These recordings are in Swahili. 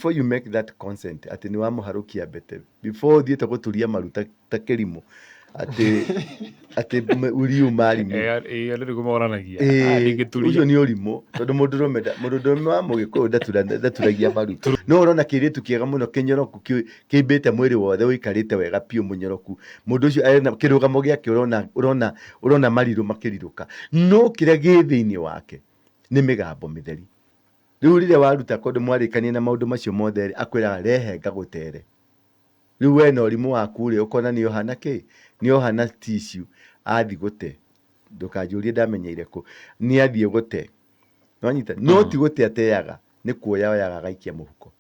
before you make that consent ati ni wamuharukia bete before thiete guturia maruta ta kirimo ati uriu marimu rä gå moranagia ucio ni urimu tondu mundurume wa mugikuyu ndaturagia maru no urona kiritu kiega muno kinyoroku kiimbite mwiri wothe uikarite wega piu munyoroku mundu ucio ena kirugamo giake urona mariru makiriruka no kiria gi thiini wake ni migambo mitheri riu riria waruta kondu mwarikanie na maundu macio mothe akwiraga rehe ngagutere riu we na urimu waku ri ukona ni ohana ki ni ohana tissue athi gute ndukanjurie ndamenyeire ku ni athie gute nwanyita no ti gute ateaga ni kuoya oyaga gaikia muhuko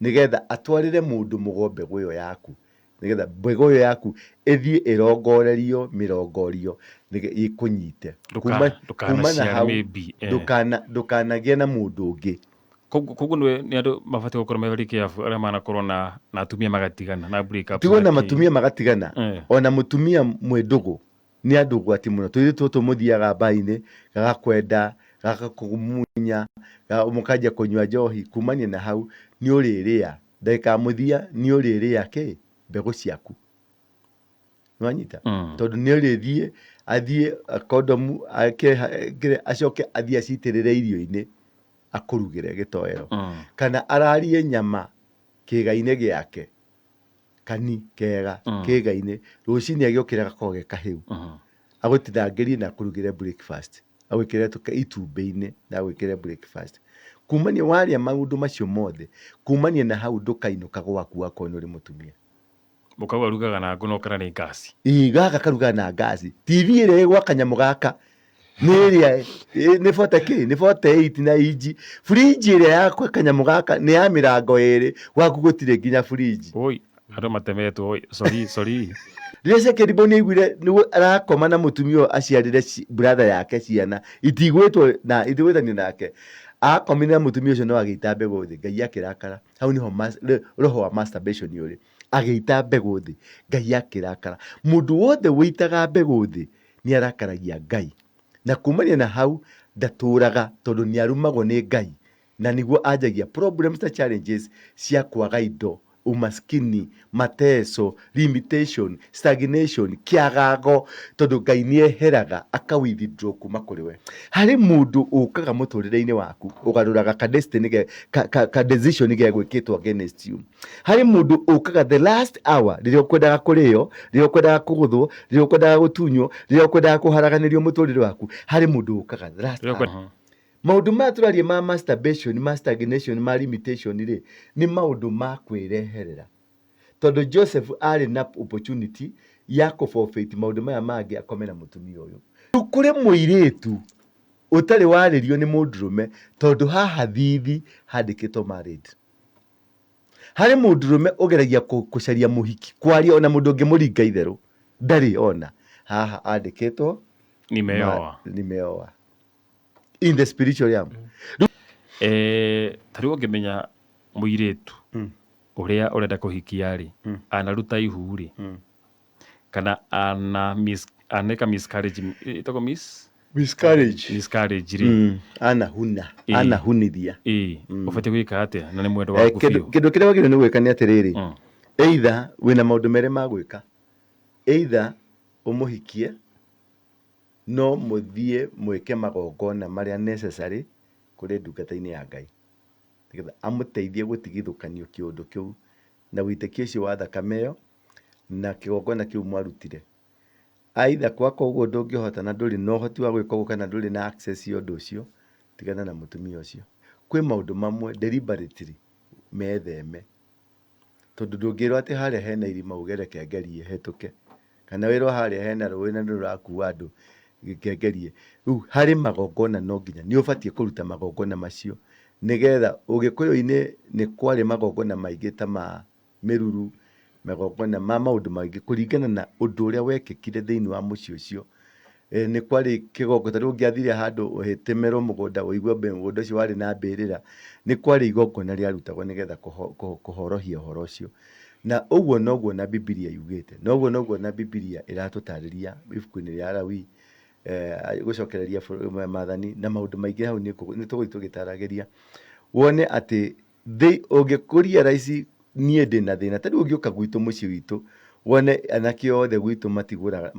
nigetha atwarire mundu mugombe guyo yaku nigetha mbego yo yaku ithie irongorerio mirongorio ikunyite kuma na hau ndukanagie na mundu ungi koguo ni andu mabati gukorwo me very careful aria manakorwo na atumia magatigana na break up tigo na matumia magatigana ona mutumia mwendugu ni andu gwati muno tutu muthiaga mbaini gagakwenda gagakumunya mukanjia kunywa njohi kumania na hau ni uriria ndagika muthia ni uriria ki mbegu ciaku nwanyita tondu ni urithie athie kondomu acoke athie acitirire irio-ini akurugire gitoero kana ararie nyama kiga-ini giake kani kega kiga-ini rucini agiukira gakoge kahiu agutithangirie na kurugire breakfast agwikire itumbi-ini na agwikire breakfast kumania waria maundu macio mothe kumania na hau ndukainuka gwaku wakorwo uri mutumia mukawa rugaga na ngono kana ni gasi gaka karuga na gasi TV ire gwa kanyamu gaka niria ni 40k ni 48 na inji fridge ire yakwa kanyamu gaka ni ya mirango iri gwaku gutire nginya fridge oi ando matemetwo sorry Rise keribo ni igwire ni arakoma na mutumio aciarire brother yake ciana itigwetwo na ithigwethani nake akomina na mutumio ucio no agita mbegu thi ngai akirakara hau niho roho wa masturbation yuri agita mbegu thi ngai akirakara mundu wothe witaga mbegu thi ni arakaragia ngai na kumania na hau ndaturaga tondu ni arumagwo ni ngai na niguo anjagia problems na challenges cia kwaga indo umaskini mateso limitation stagnation kiagago tondu ngai ni eheraga akawithdraw kuma kuri we hari mundu ukaga muturire-ini waku ugaruraga ka destiny ka decision ge gwikitwo against you hari mundu ukaga the last hour riria ukwendaga kurio riria ukwendaga kuguthwo riria ukwendaga gutunyo riria ukwendaga kuharaganirio muturire waku hari mundu ukaga the last hour maundu ma turarie ma masturbation ma stagnation ma limitation ri ni maundu ma kwireherera tondu Joseph ari na opportunity ya ku forfeit maundu maya mangi akomena mutumia uyu kuri muiritu utari waririo ni mundurume tondu haha thithi handikitwo married hari mundurume ugeragia kucaria muhiki kwaria ona mundu ungi muringa itheru ndari ona haha andikitwo nimeoa in the spiritual realm tari ungimenya muiritu uria urenda kuhikia ri anaruta ihu ri kana aneka miscarriage itako miscarriage ri anahunithia ufate gwika atia na ni mwendo waku biu kindu kiria wagire ni gwika ni atiriri either wina maundu mere ma gwika either umuhikie no muthie mwike magongona maria necessary kuri ndungata-ini ya ngai nigetha amuteithie gutigithukanio kiundu kiu na witikio ucio wa thakame iyo na kigongona kiu mwarutire aitha kwako uguo ndungihota na nduri no hoti wa gwika uguo kana nduri na access yo ndu ucio tigana na mutumia ucio kwi maundu mamwe deliberately metheme tondu ndungirwo ati haria hena irima ugereke ngerie hetuke kana wirwo haria hena rũĩ na ndũrakua andu ngegerie riu hari magongona no nginya ni ubatie kuruta magongona macio nigetha ugikuyu-ini ni kwari magongona maingi ta ma miruru magongona ma maundu maingi kuringana na undu uria wekikire thiini wa mucii ucio ni kwari kigongona tari ungiathire handu uhitemerwo mugunda uigwe mugunda ucio wari na mbirira ni kwari igongona riarutagwo nigetha kuhorohia uhoro ucio na uguo noguo na Biblia yugite noguo na Biblia iratutariria ibuku-ini ria Lawi gucokereria mathani na maundu maingi hau ni tugui tugitaragiria wone ati ũngĩkũria raici niĩ ndĩna thĩna ta rĩu ũngĩũka gwitũ mũciĩ witũ wone anake othe gwitũ matigũraga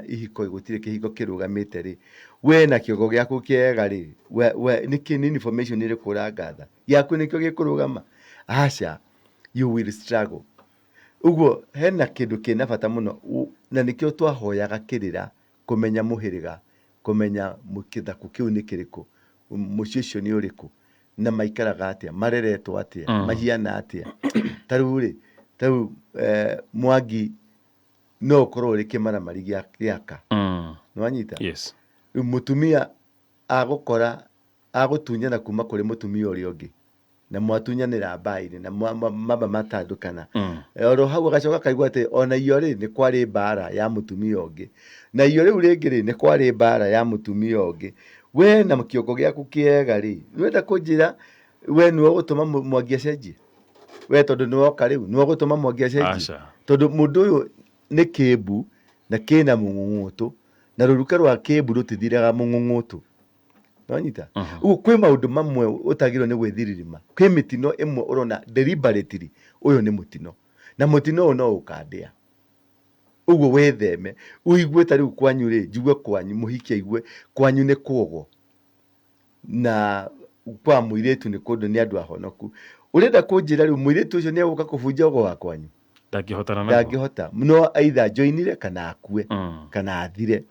ihiko gũtirĩ kĩhiko kĩrũgamĩte rĩ, we na kĩongo gĩaku kĩega rĩ, nĩ information ĩrĩkũ ũrangatha gĩaku nĩkĩo gĩkũrũgama? Aca, you will struggle. Ũguo hena kĩndũ kĩna bata mũno na nĩkĩo twahoyaga kĩrĩra kũmenya mũhĩrĩga, kũmenya kĩthakũ kĩu nĩ kĩrĩkũ, mũciĩ ũcio nĩ ũrĩkũ, na maikaraga atĩa, mareretwo atĩa, mahiana atĩa. Ta rĩu rĩ, ta rĩu Mwangi no ũkorwo ũrĩ kĩmaramari gĩaka, nĩwanyita? Yes. Rĩu mũtumia agũtunyana kuma kũrĩ mũtumia ũrĩa ũngĩ na mwatunyanĩra mbaĩ-inĩ na mamba matandũkana, oro hau agacoka akaigua atĩ ona iyo rĩ nĩ kwarĩ mbara ya mũtumia ũngĩ, na iyo rĩu rĩngĩ rĩ nĩ kwarĩ mbara ya mũtumia ũngĩ. We na kĩongo gĩaku kĩega rĩ, nĩwenda kũnjĩra we nĩwe ũgũtũma Mwangi acenjie? We tondũ nĩwoka rĩu nĩwe ũgũtũma Mwangi acenjie? Tondũ mũndũ ũyũ nĩ kĩmbu na kĩna mũng'ũng'ũtũ, na rũruka rwa kĩmbu rũtithiraga mũng'ũng'ũtũ, nĩwanyita? Ũguo kwĩ maũndũ mamwe ũtagĩrĩirwo nĩ gwĩthiririma. Kwĩ mĩtino ĩmwe ũrona deliberately ũyũ nĩ mũtino, na mũtino ũyũ no ũkandĩa. Ũguo wĩtheme, ũigue ta rĩu kwanyu rĩ, njigue kwanyu, mũhiki aigue kwanyu nĩ kwogo na kwa mũirĩtu nĩ kũndũ nĩ andũ ahonoku. Ũrenda kũnjĩra rĩu mũirĩtu ũcio nĩ egũka kũbunja ũgo wa kwanyu? Ndangĩhota, no either joinire kana akue kana athire.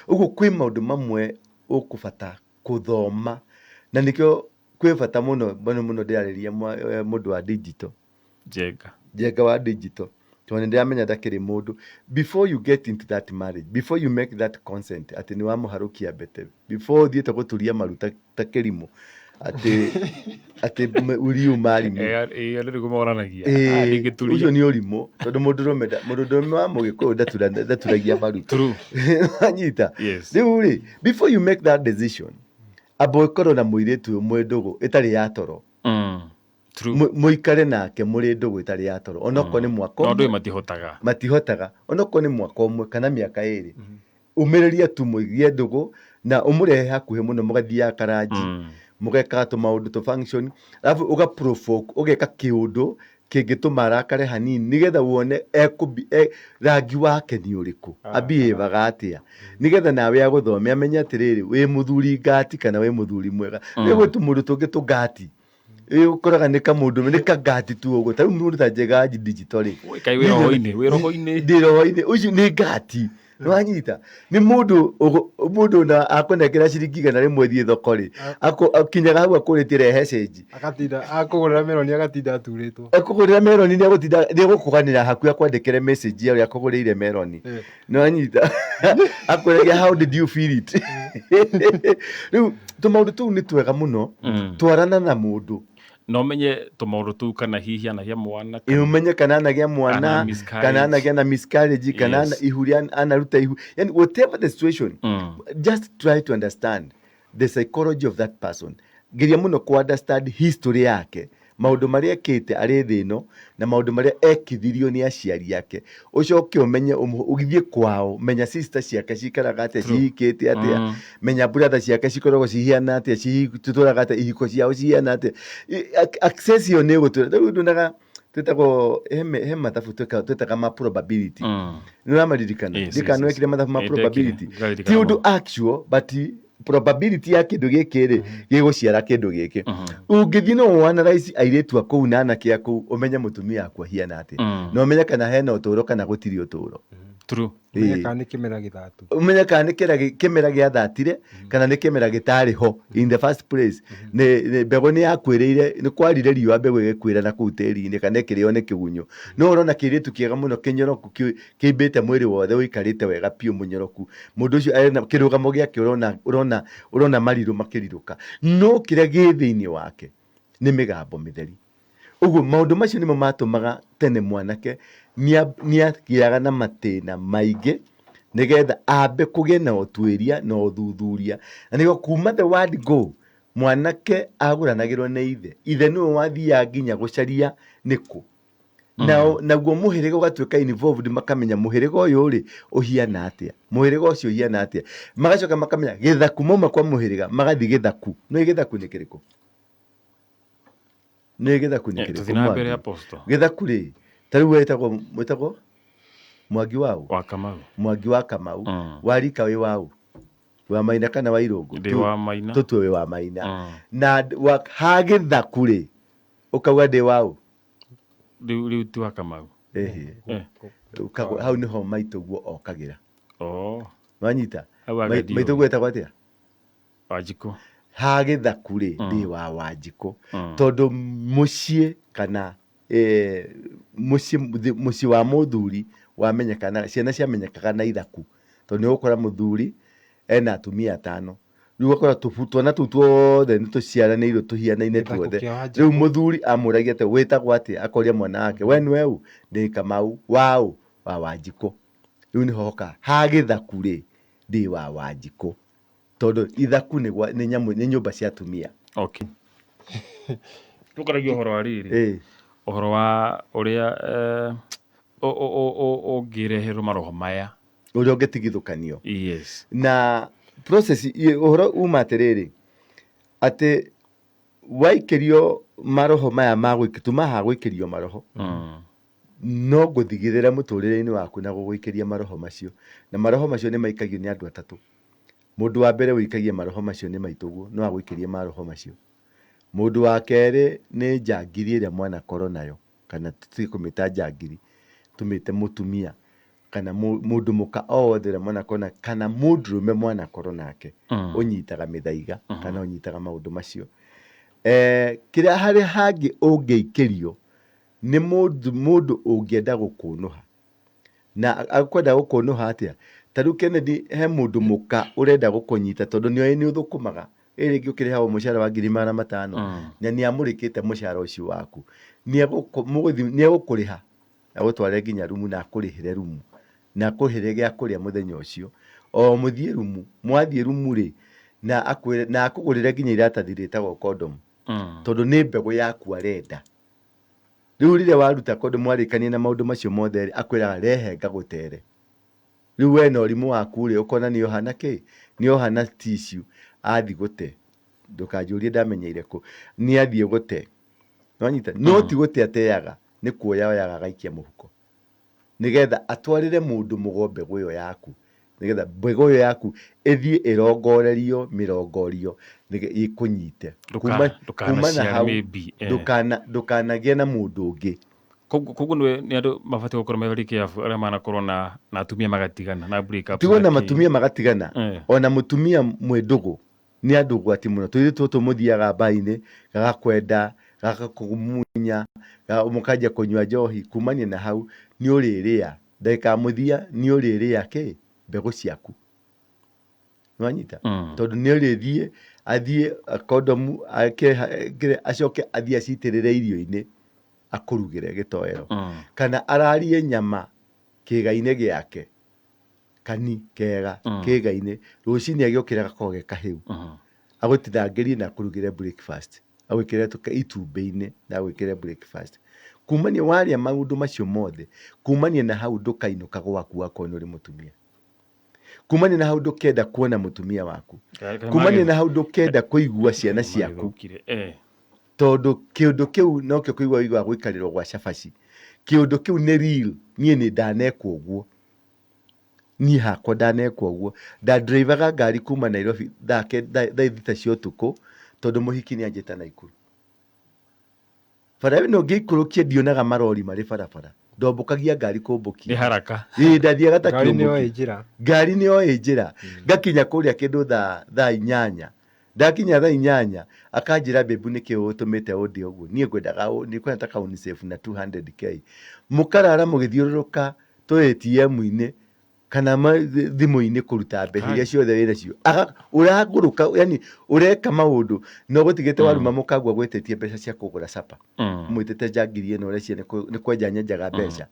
Ũguo kwĩ maũndũ mamwe ũkũbata kũthoma, na nĩkĩo kwĩ bata mũno mũno ndĩrarĩria mũndũ wa digital, Njenga wa digital, tondũ nĩndĩramenya ndakĩrĩ mũndũ. Before you get into that marriage, before you make that consent atĩ nĩ wamũharũkia mbete, before ũthiĩte gũturia maru ta Kĩrimũ atĩ uriu marimo, ũcio nĩ ũrimũ, tondũ mũndũrũme wa Mũgĩkũyũ ndaturagia maru, anyita? Rĩu rĩ, before you make that decision, amba ũkorwo na mũirĩtu ũmwe ndũgũ ĩtarĩ ya toro, mũikare nake mũrĩ ndũgũ ĩtarĩ ya toro, onokorwo nĩ mwaka ũmwe, matihotaga, onokorwo nĩ mwaka ũmwe kana mĩaka ĩrĩ, umĩrĩria tu mũigie ndũgũ na ũmũrehe hakuhĩ mũno, mũgathiaga karanji, mũgeka tũmaũndũ tũ function, alafu ũga-provoke, ũgeka kĩũndũ kĩngĩtũma arakare hanini, nĩgetha wone rangi wake nĩ ũrĩkũ, abehave atĩa, nĩgetha nawe agũthome amenye atĩrĩrĩ, wĩ mũthuri ngati kana wĩ mũthuri mwega. Nĩ gwĩ tũmũndũ tũngĩ tũngati, ũkoraga nĩ kamũndũ nĩ kangati tu ũguo, ta rĩu mũndũ ta Njenga digital rĩ, ndĩ roho-inĩ, ũcio nĩ ngati, nĩwanyita? Nĩ mũndũ na akũnengera ciringi 100 thiĩ thoko rĩ, akinyaga hau akũrĩtie rehe cenji, akũgũrĩra meroni agatinda aturĩtwo, akũgũrĩra meroni nĩegũkũganĩra hakuhĩ akwandĩkĩre message ya ũrĩa akũgũrĩire meroni, nĩwanyita? Akwĩragia how did you feel it? Rĩu tũmaũndũ tũu nĩ twega mũno, twarana na mũndũ no ũmenye tũmaũndũ tũu kana hihi anagĩa mwana, ũmenye kana anagĩa mwana kana anagĩa na miscarriage kana ihuria anaruta ihu, yani whatever the situation, just try to understand the psychology of that person. Geria mũno ku understand history yake, maũndũ marĩa ekĩte arĩ thĩ ĩno na maũndũ marĩa ekithirio nĩ aciari ake, ũcoke ũmenye ũgithiĩ kwao, menya sister ciake cikaraga atĩa, cihikĩte atĩa, menya brother ciake cikoragwo cihiana atĩa, citũraga atĩa, ihiko ciao cihiana atĩa, access ĩyo nĩ ĩgũtũra. Rĩu ndonaga twĩtagwo he mathabu twĩtaga ma probability, nĩũramaririkana? Ndikanwekire mathabu ma probability, ti ũndũ actual but probability ya kĩndũ gĩkĩ rĩ gĩgũciara kĩndũ gĩkĩ. Ũngĩthiĩ no ũanalyze airĩtu a kũu na anake a kũu, ũmenye mũtumia akwa hiana atĩa, na ũmenye kana hena ũtũro kana gũtirĩ ũtũro. Ũmenye kana nĩ kĩmera gĩthatu, ũmenye kana nĩ kĩmera gĩathatire kana nĩ kĩmera gĩtarĩ ho in the first place. Mbegũ nĩ yakwĩrĩire, nĩ kwarire riũa mbegũ ĩgĩkwĩra na kũu tĩri-inĩ kana ĩkĩrĩo nĩ kĩgunyũ. No ũrona kĩirĩtu kĩega mũno kĩnyoroku kĩimbĩte mwĩrĩ wothe ũikarĩte wega piũ mũnyoroku, mũndũ ũcio arĩ na kĩrũgamo gĩake ũrona marirũ makĩrirũka, no kĩrĩa gĩ thĩinĩ wake nĩ mĩgambo mĩtheri. Ũguo maũndũ macio nĩmo matũmaga tene mwanake nĩagĩaga na matĩna maingĩ, nĩgetha ambe kũgĩa na ũtuĩria na ũthuthuria, na nĩguo kuma the word go mwanake agũranagĩrwo nĩ ithe nĩwe wathiaga nginya gũcaria nĩkũ, naguo mũhĩrĩga ũgatuĩka involved, makamenya mũhĩrĩga ũyũ rĩ ũhiana atĩa, mũhĩrĩga ũcio ũhiana atĩa, magacoka makamenya gĩthaku mauma kwa mũhĩrĩga magathiĩ gĩthaku. No gĩthaku nĩ kĩrĩkũ? nä gä thaku nä tuthi na mbere apostle gä thaku rä ta rä u wetagwo Mwangi wau wa Kamau Mwangi wa Kamau warika wä wau wa Maina kana wa Irungu ndä wa Maina tå tue wä wa Maina na ha gä thaku rä å kauga ndä wau rä u ti wa Kamau hau nä ho maitå guo okagä ra wanyita Hau maitå guo etagwo atä a Wanjikũ ha gä thaku rä ndä wa Wanjikũ tondå må ciä kana må ciä wa må thuri wamenyekana ciana ciamenyekaga na ithaku tondå nä å kora må thuri ena atumia atano rä u akora twana tå u tuothe nä tå ciaranä irwo tå hianaine tuothe rä u må thuri amå ragia atä wä tagwo atä akoria mwana wake we nä u ndä Kamau wau wa Wanjikũ rä u nä hoka ha gä thaku rä ndä wa Wanjikũ tondå ithaku nä nyå mba cia atumia tå karagia å horo wa rä rä å horo wa å rä a å ngä reherwo maroho maya å rä a å ngä tigithå kanio na å horo uma atä rä rä atä waikä rio maroho maya tuma ha gå ikä rio maroho no gå thigithä re må tå rä re-inä waku na gå gå ikä ria maroho macio na maroho macio nä maikagio nä andå atatå må ndå wa mbere wå ikagia maroho macio nä maitå guo no agå ikä ria maroho macio må ndå wa kerä nä njangiri ä rä a mwana korwo nayo kana tå kå mä ta njangiri tå mä te må tumia kana må ndå må ka othe rä a mwana korwo kana må ndå rå me mwana korwo nake å nyitaga mä thaiga kana å nyitaga maå ndå macio kä rä a harä hangä å ngä ikä rio nä må ndå å ngä enda gå kå nå ha na akwenda gå kå nå ha atä a ta rä u Kennedy he må ndå må ka å renda gå kå nyita tondå nä å thå kå maga ä rä ngä å kä rä hagwo må cara wa 500 na nä amå rä kä te må cara å cio waku nä egå kå rä ha agå tware nginya rumu na akå rä hä re rumu na akå rä hä re gä a kå rä a må thenya å cio o må thiä rumu mwathiä rumu rä na akå gå rä re nginya iratathi rä tagwo condom tondå nä mbegå yaku arenda rä u rä rä a waruta condom warä kania na maå ndå macio mothe akwä raga rehe ngagå tere rä u we na å rimå waku rä å kona nä ohana nä ohana tissue athi gå te ndå kanjå rie ndamenyeire kå nä athiä gå te nwanyita no ti gå te ateaga nä kuoya oyaga agaikia må huko nä getha atwarä re må ndå må go mbegå ä yo yaku nä getha mbegå ä yo yaku ĩthiĩ ĩrongorerio mĩrongorio ĩkå nyite kuma na hau ndũkanagĩe na mũndũ ũngĩ. Koguo nĩ andũ mabatiĩ gũkorwo marĩ careful arĩa manakorwo na atumia magatigana na break up. Tigo na matumia magatigana ona mũtumia mwĩ ndũgũ nĩ andũ ũgwati mũno. Tũirĩtu tũtũ mũthiaga mbainĩ gagakwenda gagakũmunya mũkanjia kũnyua njohi kumania na hau nĩ ũrĩrĩa ndagĩka mũthia nĩ ũrĩrĩa kĩ mbegũ ciaku nwanyita tondũ nĩ ũrĩthiĩ athiĩ kondomu acoke athiĩ acitĩrĩre irio-inĩ akũrugĩre gĩtoero kana ararie nyama kĩga-inĩ gĩake kani kega kĩga-inĩ rũcinĩ agĩũkĩra gakorwo ge kahĩu agũtithangĩrie na akũrugĩre breakfast agwĩkĩre itumbĩ-inĩ na agwĩkĩre breakfast. Kumania warĩa maũndũ macio mothe kumania na hau ndũkainũka gwaku akorwo nĩ ũrĩ mũtumia. Kumania na hau ndũkenda kuona mũtumia waku. Kumania na hau ndũkenda kũigua ciana ciaku tondũ kĩũndũ kĩu nokĩo kũigua wĩiguaga gũikarĩrwo gwa cabaci. Kĩũndũ kĩu nĩ real. Niĩ nĩ ndanekwo ũguo, niĩ hakwa ndanekwo ũguo. Ndandraivaga ngari kuma Nairobi thaa thita cia ũtukũ tondũ mũhiki nĩ anjĩta Naikuru. Bara ĩno ngĩikũrũkia ndionaga marori marĩ barabara, ndombũkagia ngari kũmbũkia. Nĩ haraka. Ndathiaga ta kĩũmbũki. Ngari nĩ oĩ njĩra. Ngakinya kũrĩa kĩndũ thaa 8. Ndakinya thaa 8 akanjĩra mbembu nĩkĩ ũtũmĩte ũndĩ ũguo. Niĩ ngwendaga nĩ kwenda ta UNICEF na 200k. Mũkarara mũgĩthiũrũrũka tũ ATM-inĩ kana thimũ-inĩ kũruta mbeca iria ciothe wĩna cio. Ũragũrũka yani ũreka maũndũ no gũtigĩte waruma mũkagua gwĩtĩtie mbeca cia kũgũra capa. Mwĩtĩte njangiri ĩno ũrĩa nĩ kwenja nyenjaga mbeca.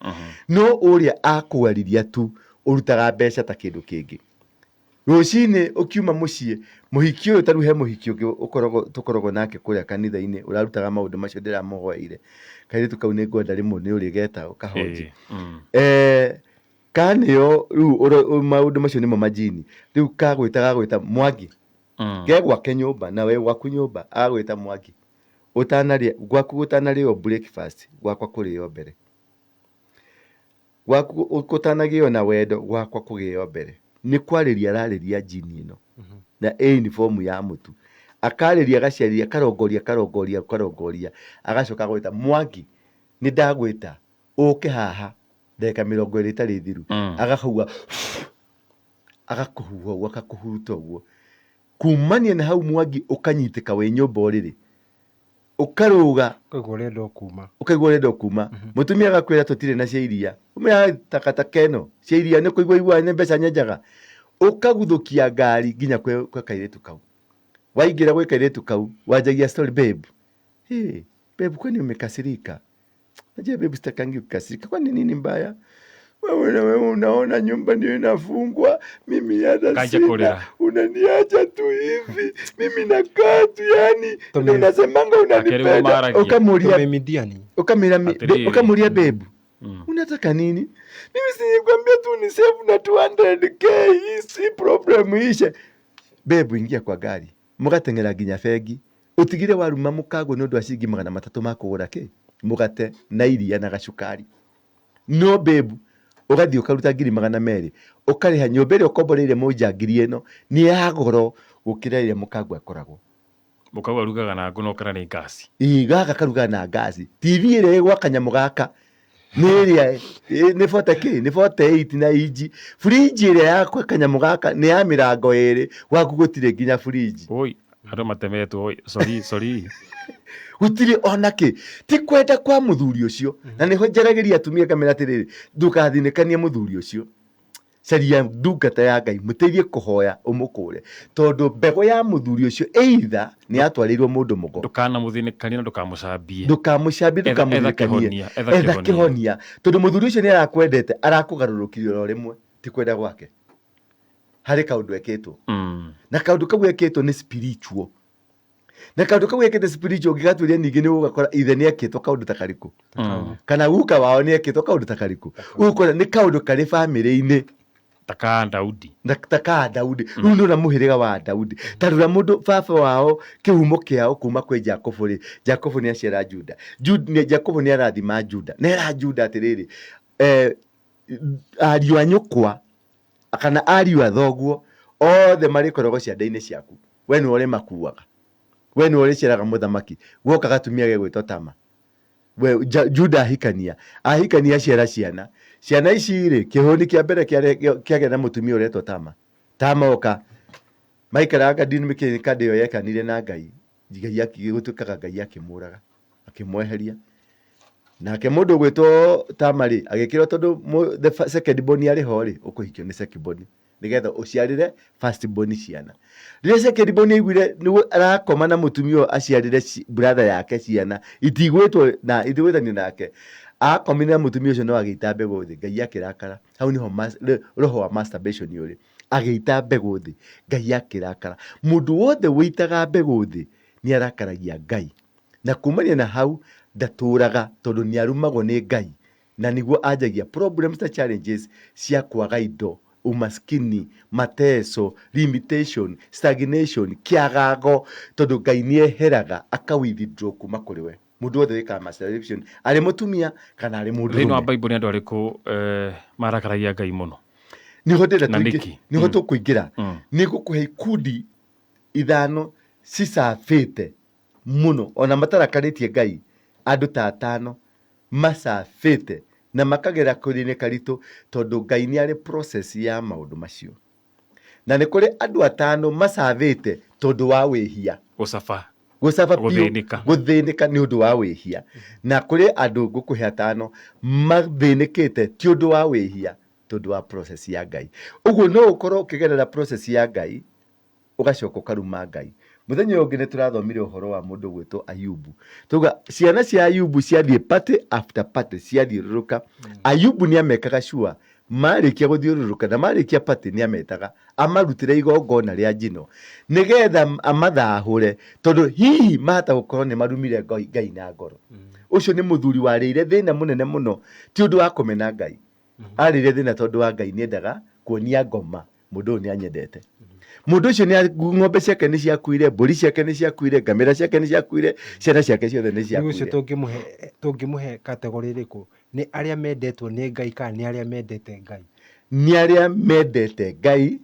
No ũrĩa akwariria tu ũrutaga mbeca ta kĩndũ kĩngĩ. Rũcinĩ ũkiuma mũciĩ mũhiki ũyũ tarũ he mũhiki ũngĩ tũkoragwo nake kũrĩa kanitha-inĩ ũrarutaga maũndũ macio ndĩramũhoeire. Kairĩtu kau nĩ ngwenda rĩmwe nĩ ũrĩgeta ũkahonji. Kanĩo rĩu maũndũ macio nĩmo majini. Rĩu gagwĩta Mwangi ge gwake nyũmba na we gwaku nyũmba agwĩta Mwangi utanaria gwaku gutanario breakfast gwakwa kurio mbere gwaku gutanagio na wendo gwakwa kugio mbere ni kwariria arariria jini ino na uniform ya mutu akariria agaciarĩria karongoria agacoka gwita Mwangi ni ndagwita uke haha ndeka 20 itari thiru agakauga agakuhuha akakuhuta uguo kumania na hau Mwangi ukanyitĩka we nyũmba ũrĩrĩ ukaruga ukaigua urenda kuma mutumia agakwira tutire na cia iria umenya takataka ĩno cia iria nĩ kuigua nĩ mbeca nyenjaga ukaguthukia ngari nginya kwe kairetu kau waingira gwe kairetu kau wanjagia story babe kwani umekasirika najua babe sitakangi kukasirika kwani nini mbaya wewe unaona nyumba ndio inafungwa mimi hata sina unaniacha tu hivi mimi nakaa tu yani unasemanga unanipenda ukamulia babe unataka nini mimi sinikwambia tu ni save na 200k hii si problem ishe babe ingia kwa gari mugatengera ginya fegi utigire waruma mukago no ndo acingi 300 makugura ke mugate na iria na gacukari no babe ugathi ukaruta 200 ukariha nyumba ĩrĩa ukomboreire mũnjangiri ĩno ni ya goro gukira ile mukago akoragwo mukago arugaga na ngono kana ni gasi gaka karuga na gasi TV ĩrĩa ĩgwa kanyamu gaka nĩ 40k nĩ 48 na inji fridge ĩrĩa yakwa kanyamu gaka nĩ ya mirango 2 waku gutire nginya fridge oi andũ matemetwo sorry gutire onake ti kwenda kwa muthuri ucio na niho njaragiria atumia kamera atiriri ndukathinikanie muthuri ucio caria ndungata ya Ngai muteithie kuhoya umukure tondu mbego ya muthuri ucio either ni atwarirwo mundu mugo ndukana muthinikanie na ndukamucambie ndukamuthikanie etha kihonia tondu muthuri ucio ni arakwendete arakugarurukirio ro rimwe ti kwenda gwake hari kaundu eketwo na kaundu kau eketwo ni spiritual na kaundu kau ekete spiritual gigaturia ningi ni ugakora ithe ni eketwo kaundu takariku kana guka wao ni eketwo kaundu takariku ukora ni kaundu kari family-ini taka Daudi runo na muhiriga wa Daudi tarura mundu baba wao kihumo kiao kuma kwe Jacob ni aciara Jacob ni arathima Juda nera Juda atiriri ariu anyukwa kana ariu athoguo othe mari korogo cianda-ini ciaku we ni uri makuaga we ni uri ciraga muthamaki woka gatumia gegwitwo Tama we Juda ahikania ciana ici ri kihoni kia mbere kiage na mutumia uretwo Tama oka maikaraga dinamike kadio yekanire na Ngai akigutukaga Ngai akimuraga akimweheria nake mundu gwitwo Tama ri agikirwo tondu the second born ari ho ri ukuhikio ni second born nigetha uciarire first born ciana rire second born igwire ni arakoma na mutumia aciarire brother yake ciana itigwitwo na ithiwithanio nake akomina mutumia ucio no agita mbegu thi Ngai akirakara hau niho roho wa masturbation yuri agita mbegu thi Ngai akirakara mundu wothe witaga mbegu thi ni arakaragia Ngai na kumania na hau ndaturaga tondu ni arumagwo ni Ngai na niguo anjagia problems na challenges cia kwaga indo umaskini mateso limitation stagnation kiagago tondu Ngai ni eheraga akawithdraw kuma kuri we mundu wothe wika masturbation ari mutumia kana ari mundu thĩinĩ wa Bible ni andu ariku marakaragia Ngai muno niho tukuingira ni gukuhe ikundi ithano cicabite muno ona matarakaritie Ngai andu ta 5 macabite na makagera kuri-ini karitu tondu Ngai ni ari process ya maundu macio na ni kuri andu 5 macabite tondu wa wihia gucaba guthinika ni undu wa wihia na kuri andu ngukuhe 5 mathinikite ti undu wa wihia tondu wa process ya Ngai uguo no ukorwo ukigerera process ya Ngai ugacoka ukaruma Ngai muthenya ungi ni turathomire uhoro wa mundu gwitwo Ayubu tuga ciana cia Ayubu ciathie party after party ciathiururuka Ayubu ni amekaga sure marikia guthiururuka na marikia party ni ametaga amarutire igongona ria njino nigetha amathahure tondu hihi mahata gukorwo ni marumire Ngai na ngoro ucio ni muthuri warire thina munene muno ti undu wa kumena Ngai arire thina tondu wa Ngai ni endaga kuonia ngoma mundu ni anyendete Mundu ucio ni ng'ombe ciake ni ciakuire, mburi ciake ni ciakuire, ngamĩra ciake ni ciakuire, ciana ciake ciothe ni Rĩu ũcio ciakuire. tũngĩmũhe kategori ĩrĩkũ? Nĩ arĩa mendetwo nĩ Ngai kana nĩ arĩa mendete Ngai? Nĩ arĩa mendete Ngai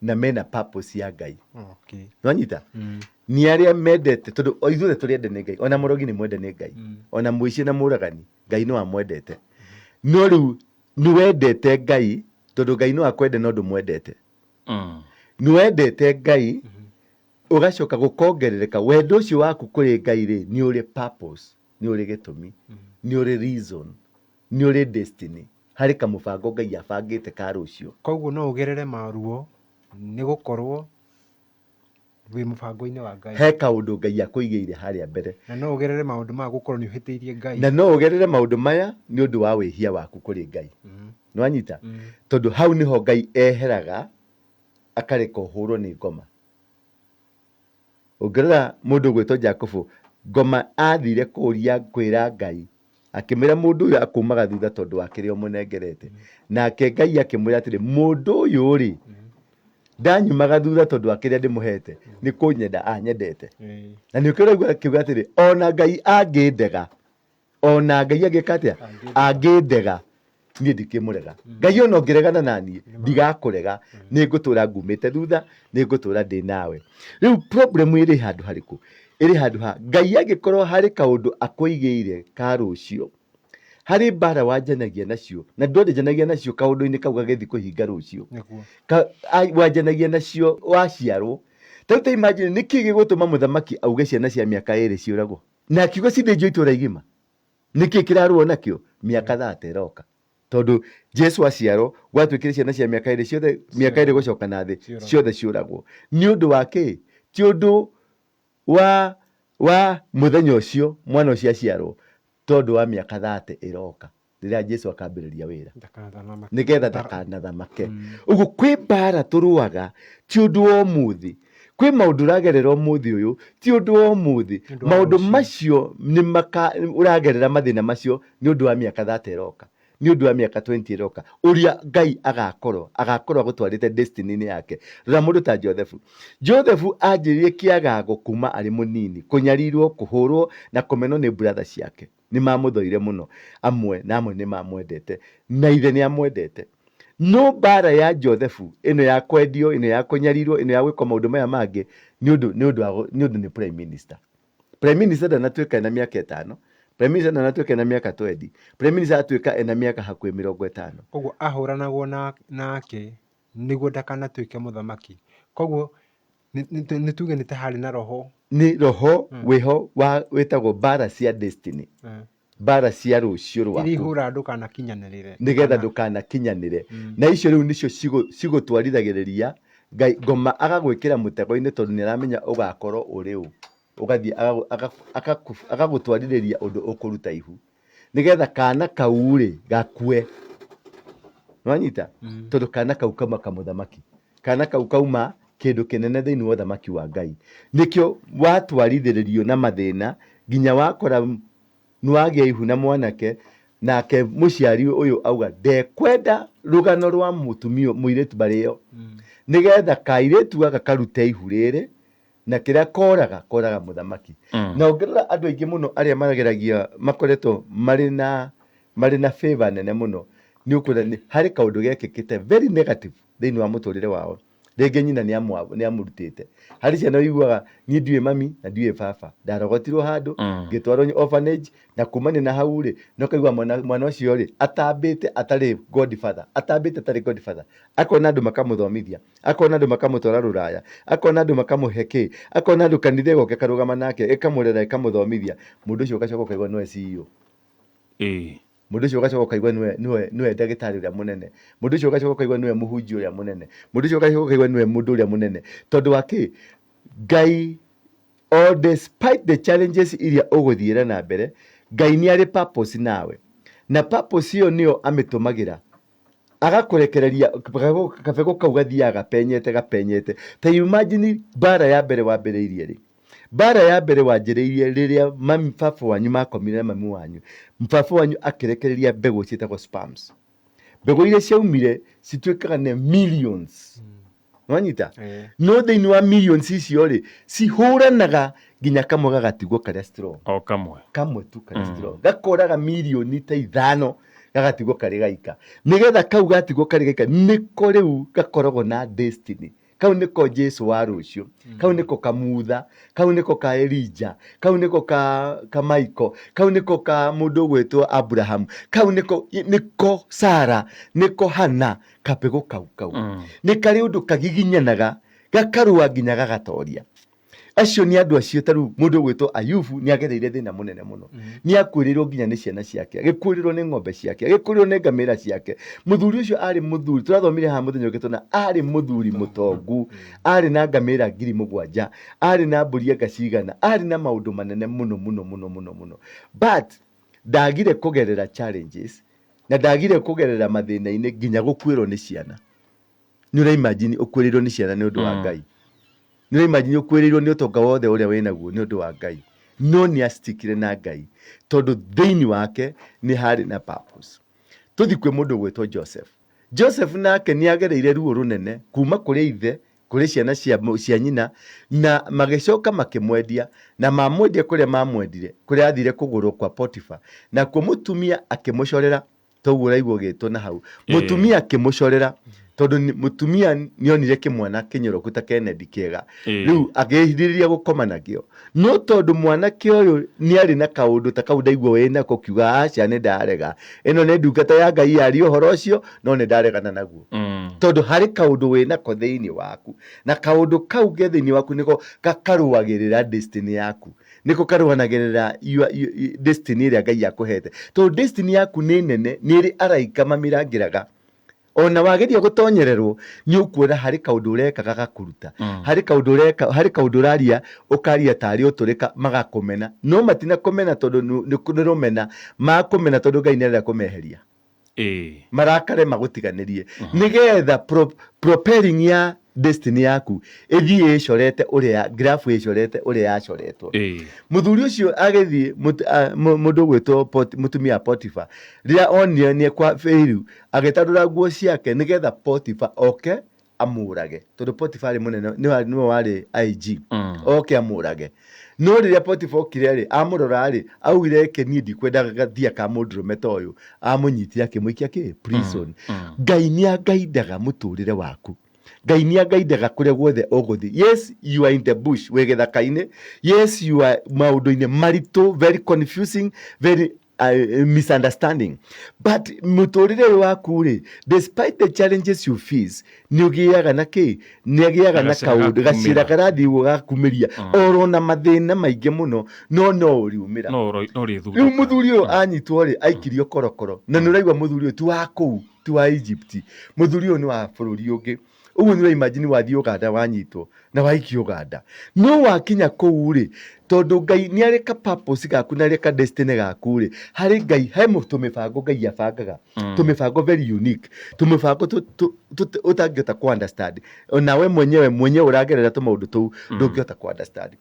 na mena purpose ya Ngai. Okay. Nwanyita? Nĩ arĩa mendete, tondũ o ithuothe tũrĩ ende nĩ Ngai, ona mũrogi nĩ mwende nĩ Ngai, ona mũici na mũragani Ngai no amwendete. No rĩu nĩ wendete Ngai tondũ Ngai no akwende no ndũmwendete. Nĩ wendete Ngai ũgacoka gũkongerereka wendo ũcio waku kũrĩ Ngai rĩ, nĩ ũrĩ purpose, nĩ ũrĩ gĩtũmi, nĩ ũrĩ reason, nĩ ũrĩ destiny harĩ kamũbango Ngai abangĩte ka rũciũ. Koguo no ũgerere maruo nĩ gũkorwo wĩ mũbango-inĩ wa Ngai. He kaũndũ Ngai akũigĩire harĩa mbere. Na no ũgerere maũndũ maya gũkorwo nĩ ũhĩtĩirie Ngai. Na no ũgerere maũndũ maya nĩ ũndũ wa wĩhia waku kũrĩ Ngai. Nwanyita? Tondũ hau nĩho Ngai eheraga akareka ũhũrwo nĩ ngoma. Ũngĩrora mũndũ gwĩtwo Jacob, ngoma athire kũria kwĩra Ngai, akĩmwĩra mũndũ ũyũ akumaga thutha tondũ wa kĩrĩa ũmũnengerete. Nake Ngai akĩmwĩra atĩrĩ, mũndũ ũyũ rĩ, ndanyumaga thutha tondũ wa kĩrĩa ndĩmũhete, nĩ kũnyenda anyendete. Na nĩ ũkĩraigua akiuga atĩrĩ, ona Ngai angĩndega, ona Ngai agĩka atĩa, angĩndega, niĩ ndikĩmũrega. Ngai ona ũngĩregana naniĩ, ndigakũrega, nĩ ngũtũra ngumĩte thutha, nĩ ngũtũra ndĩ nawe. Rĩu problem ĩrĩ handũ harĩkũ? Ĩrĩ handũ ha Ngai angĩkorwo harĩ kaũndũ akũigĩire ka rũciũ, harĩ mbara wanjanagia nacio, na ndwenjanagia nacio kaũndũ-inĩ kau gagĩthiĩ kũhinga rũciũ, wanjanagia nacio waciarwo. Tarĩu ta imagine nĩkĩ gĩgũtũma mũthamaki auge ciana cia mĩaka 2 ciũragwo, na akiuga cithĩnjwo itũũra igima? Nĩkĩ kĩrarũo nakĩo? Mĩaka 30 ĩroka. Tondũ Jesu aciarwo gwatuĩkire ciana cia mĩaka 2 ciothe, mĩaka 2 gũcoka na thĩ ciothe ciũragwo. Nĩ ũndũ wa kĩ? Ti ũndũ wa mũthenya ũcio mwana ũcio aciarwo, tondũ wa mĩaka 30 ĩroka rĩrĩa Jesu akambĩrĩria wĩra, nĩgetha ndakanathamake. Ũguo kwĩ mbara tũrũaga ti ũndũ wa ũmũthĩ, kwĩ maũndũ ũragerera ũmũthĩ ũyũ ti ũndũ wa ũmũthĩ. Maũndũ macio ũragerera mathĩna macio nĩ ũndũ wa mĩaka 30 ĩroka, nĩ ũndũ wa mĩaka 20 ĩroka, ũrĩa Ngai agakorwo agũtwarĩte destiny-inĩ yake. Rora mũndũ ta Joseph anjĩrĩrie kĩagago kuma arĩ mũnini, kũnyarirwo, kũhũrwo na kũmenwo nĩ brother ciake. Nĩ mamũthoire mũno, amwe nĩ mamwendete, na ithe nĩ amwendete. No mbara ya Joseph ĩno ya kwendio, ĩno ya kũnyarirwo, ĩno ya gwĩka maũndũ maya mangĩ nĩ ũndũ nĩ prime minister. Prime minister ndanatuĩka ena mĩaka 5, prime minister ndanatuĩka ena mĩaka 20, prime minister atuĩka ena mĩaka hakuhĩ 50. Koguo ahũranagwo nake nĩguo ndakanatuĩke mũthamaki. Koguo nĩ tuge nĩ ta harĩ na roho, nĩ roho wĩho wĩtagwo mbara cia destiny, mbara cia rũciũ rwaku, iria ihũra ndũkanakinyanĩrĩre, nĩgetha ndũkanakinyanĩre. Na icio rĩu nĩcio cigũtwarithagĩrĩria Ngai ngoma agagwĩkĩra mũtego-inĩ, tondũ nĩ aramenya ũgakorwo ũrĩ ũ, ũgathiĩ agagũtwarithĩria ũndũ ũkũruta ihu, nĩgetha kana kau rĩ gakue. Nwanyita? Tondũ kana kau kauma kamũthamaki, kana kau kauma kĩndũ kĩnene thĩinĩ wa ũthamaki wa Ngai. Nĩkĩo watwarithĩrĩrio na mathĩna nginya wakora nĩwagĩa ihu na mwanake, nake mũciari ũyũ auga ndekwenda rũgano rwa mũtumia mũirĩtu barĩo, nĩgetha kairĩtu gaka karute ihu rĩrĩ, na kĩrĩa koraga mũthamaki. Na ũngĩrora andũ aingĩ mũno arĩa marageragia makoretwo marĩ na favor nene mũno, nĩ ũkuona harĩ kaũndũ gekĩkĩte very negative thĩinĩ wa mũtũrĩre wao, rĩngĩ nyina nĩ amũrutĩte. Harĩ ciana iguaga niĩ ndiũĩ mami na ndiũĩ baba, ndarogotirwo handũ ngĩtwarwo orphanage, na kumania na hau rĩ, no kaigua mwana ũcio rĩ atambĩte atarĩ godfather, akona andũ makamũthomithia, akona andũ makamũtwara rũraya, akona andũ makamũhe kĩ, akona andũ kanitha ĩgoka ĩkarũgama nake ĩkamũrera ĩkamũthomithia. Mũndũ ũcio ũgacoka ũkaigua nĩwe CEO. Mũndũ ũcio ũgacoka ũkaigua nĩwe ndagĩtarĩ ũrĩa mũnene, mũndũ ũcio ũgacoka ũkaigua nĩwe mũhunjia ũrĩa mũnene, mũndũ ũcio ũgacoka ũkaigua nĩwe mũndũ ũrĩa mũnene. Tondũ wa kĩ? Ngai, despite the challenges iria ũgũthiĩra na mbere, Ngai nĩ arĩ purpose nawe, na purpose ĩyo nĩyo amĩtũmagĩra agakũrekereria kabego kau gathiaga gapenyete. Ta imagine mbara ya mbere wambĩrĩirie rĩ, mbara ya mbere wanjĩrĩirie rĩrĩa baba wanyu makomire na mami wanyu, baba wanyu akĩrekereria mbegũ ciĩtagwo sperms. Mbegũ iria ciaumire cituĩkaga nĩ millions Nwanyita no thĩinĩ wa millions icio rĩ cihũranaga nginya kamwe gagatigwo karĩa strong o kamwe tu karĩa strong gakoraga mirioni ta 5 gagatigwo karĩ gaika nigetha kau gatigwo karĩ gaika nĩko rĩu gakoragwo na destiny. Kau nĩko Jesu wa rũciũ, kau nĩko Kamutha, kau nĩko ka Elijah, kau nĩko ka Michael, kau nĩko ka mũndũ ũgwĩtwo Abraham, kau nĩko Sarah, nĩko Hannah. Kapego kau nĩ karĩ ũndũ kagiginyanaga gakarũa nginya gagatoria. Acio nĩ andũ acio tarũ mũndũ ũgwĩtwo Ayubu nĩ agereire thĩna mũnene mũno. Nĩ akuĩrĩirwo nginya nĩ ciana ciake, agĩkuĩrĩrwo nĩ ng'ombe ciake, agĩkuĩrĩrwo nĩ ngamĩra ciake. Mũthuri ũcio arĩ mũthuri, tũrathomire haha mũthenya ũngĩ tũna arĩ mũthuri mũtongu, arĩ na ngamĩra 7,000, arĩ na mbũri ngacigana, arĩ na maũndũ manene mũno. But ndagire kũgerera challenges na ndagire kũgerera mathĩna-inĩ nginya gũkuĩrwo nĩ ciana. Nĩ ũra imagine ũkuĩrĩirwo nĩ ciana nĩ ũndũ wa Ngai. Nĩ imagine ũkuĩrĩirwo nĩ ũtonga wothe ũrĩa wĩnaguo nĩ ũndũ wa Ngai. No nĩ astikire na Ngai tondũ thĩinĩ wake nĩ harĩ na purpose. Tũthi kwĩ mũndũ ũgwĩtwo Joseph. Joseph nake nĩ agereire ruo rũnene kuma kũrĩ ithe kũrĩ ciana cia nyina na magĩcoka makĩmwendia na mamwendia kũrĩa mamwendire kũrĩa athire kũgũrwo kwa Potiphar na kuo mũtumia akĩmũcorera toguo ũraigua gĩtwo na hau. Mũtumia akĩmũcorera tondũ mũtumia nĩ onire kĩmwana kĩnyoroku ta Kennedy kĩega rĩu agĩhirĩria gũkoma nakĩo. No tondũ mwanake ũyũ nĩ arĩ na kaũndũ ta kau ndaigua wĩ nako kiuga aca nĩ ndarega, ĩno nĩ ndungata ya Ngai yaria ũhoro ũcio no nĩ ndaregana naguo. Tondũ harĩ kaũndũ wĩ nako thĩinĩ waku na kaũndũ kau ge thĩinĩ waku nĩko gakarũagĩrĩra destiny yaku, nĩko karũanagĩrĩra destiny ĩrĩa Ngai akũhete. Tondũ destiny yaku nĩ nene, nĩ ĩrĩ araika mamirangĩraga. Ona wageria gũtonyererwo nĩ ũkuona harĩ kaũndũ ũrekaga gakũruta, harĩ kaũndũ ũraria ũkaria tarĩ ũtũrĩka magakũmena, no matinakũmena tondũ nĩ rũmena, makũmena tondũ Ngai nĩ arenda kũmeheria. Marakare magũtiganĩrie nĩgetha propelling ya destiny yaku ĩthiĩ ĩcorete ũrĩa graph ĩcorete ũrĩa yacoretwo. Mũthuri ũcio agĩthiĩ mũndũ ũgwĩtwo mũtumia Potiphar rĩrĩa onire nĩ kwa fail agĩtandũra nguo ciake nĩgetha Potiphar oke amũrage tondũ Potiphar arĩ mũnene nĩwe warĩ IG oke amũrage. No rĩrĩa Potiphar okire rĩ amũrora rĩ augire niĩ ndikwendaga gathia ka mũndũrũme ta ũyũ, amũnyitire akĩmũikia prison. Ngai nĩ angaidaga mũtũrĩre waku, Ngai nĩ angaidaga kũrĩa guothe ũgũthiĩ. Yes, you are in the bush wĩ gĩthaka-inĩ, yes you are maũndũ-inĩ maritũ, very confusing, very misunderstanding, but mũtũrĩre waku rĩ despite the challenges you face nĩ ũgĩaga na nĩ agĩaga na kaũndũ gacĩra karathiĩ gũgakumĩria oro na mathĩna maingĩ mũno no ũriumĩra. Rĩu mũthuri ũyũ anyitwo rĩ aikirio korokoro na nĩ ũraigua mũthuri ũyũ ti wa kũu, ti wa Egypt, mũthuri ũyũ nĩ wa bũrũri ũngĩ. Ũguo nĩ imagine wathiĩ Uganda wanyitwo na waikio Uganda, no wakinya kũu rĩ tondũ Ngai nĩ arĩ ka purpose gaku na arĩ ka destiny gaku rĩ harĩ Ngai he tũmĩbango Ngai abangaga, tũmĩbango very unique, tũmĩbango ũtangĩhota ku understand ona we mwenyewe ũragerera tũmaũndũ tũu ndũngĩhota ku understand.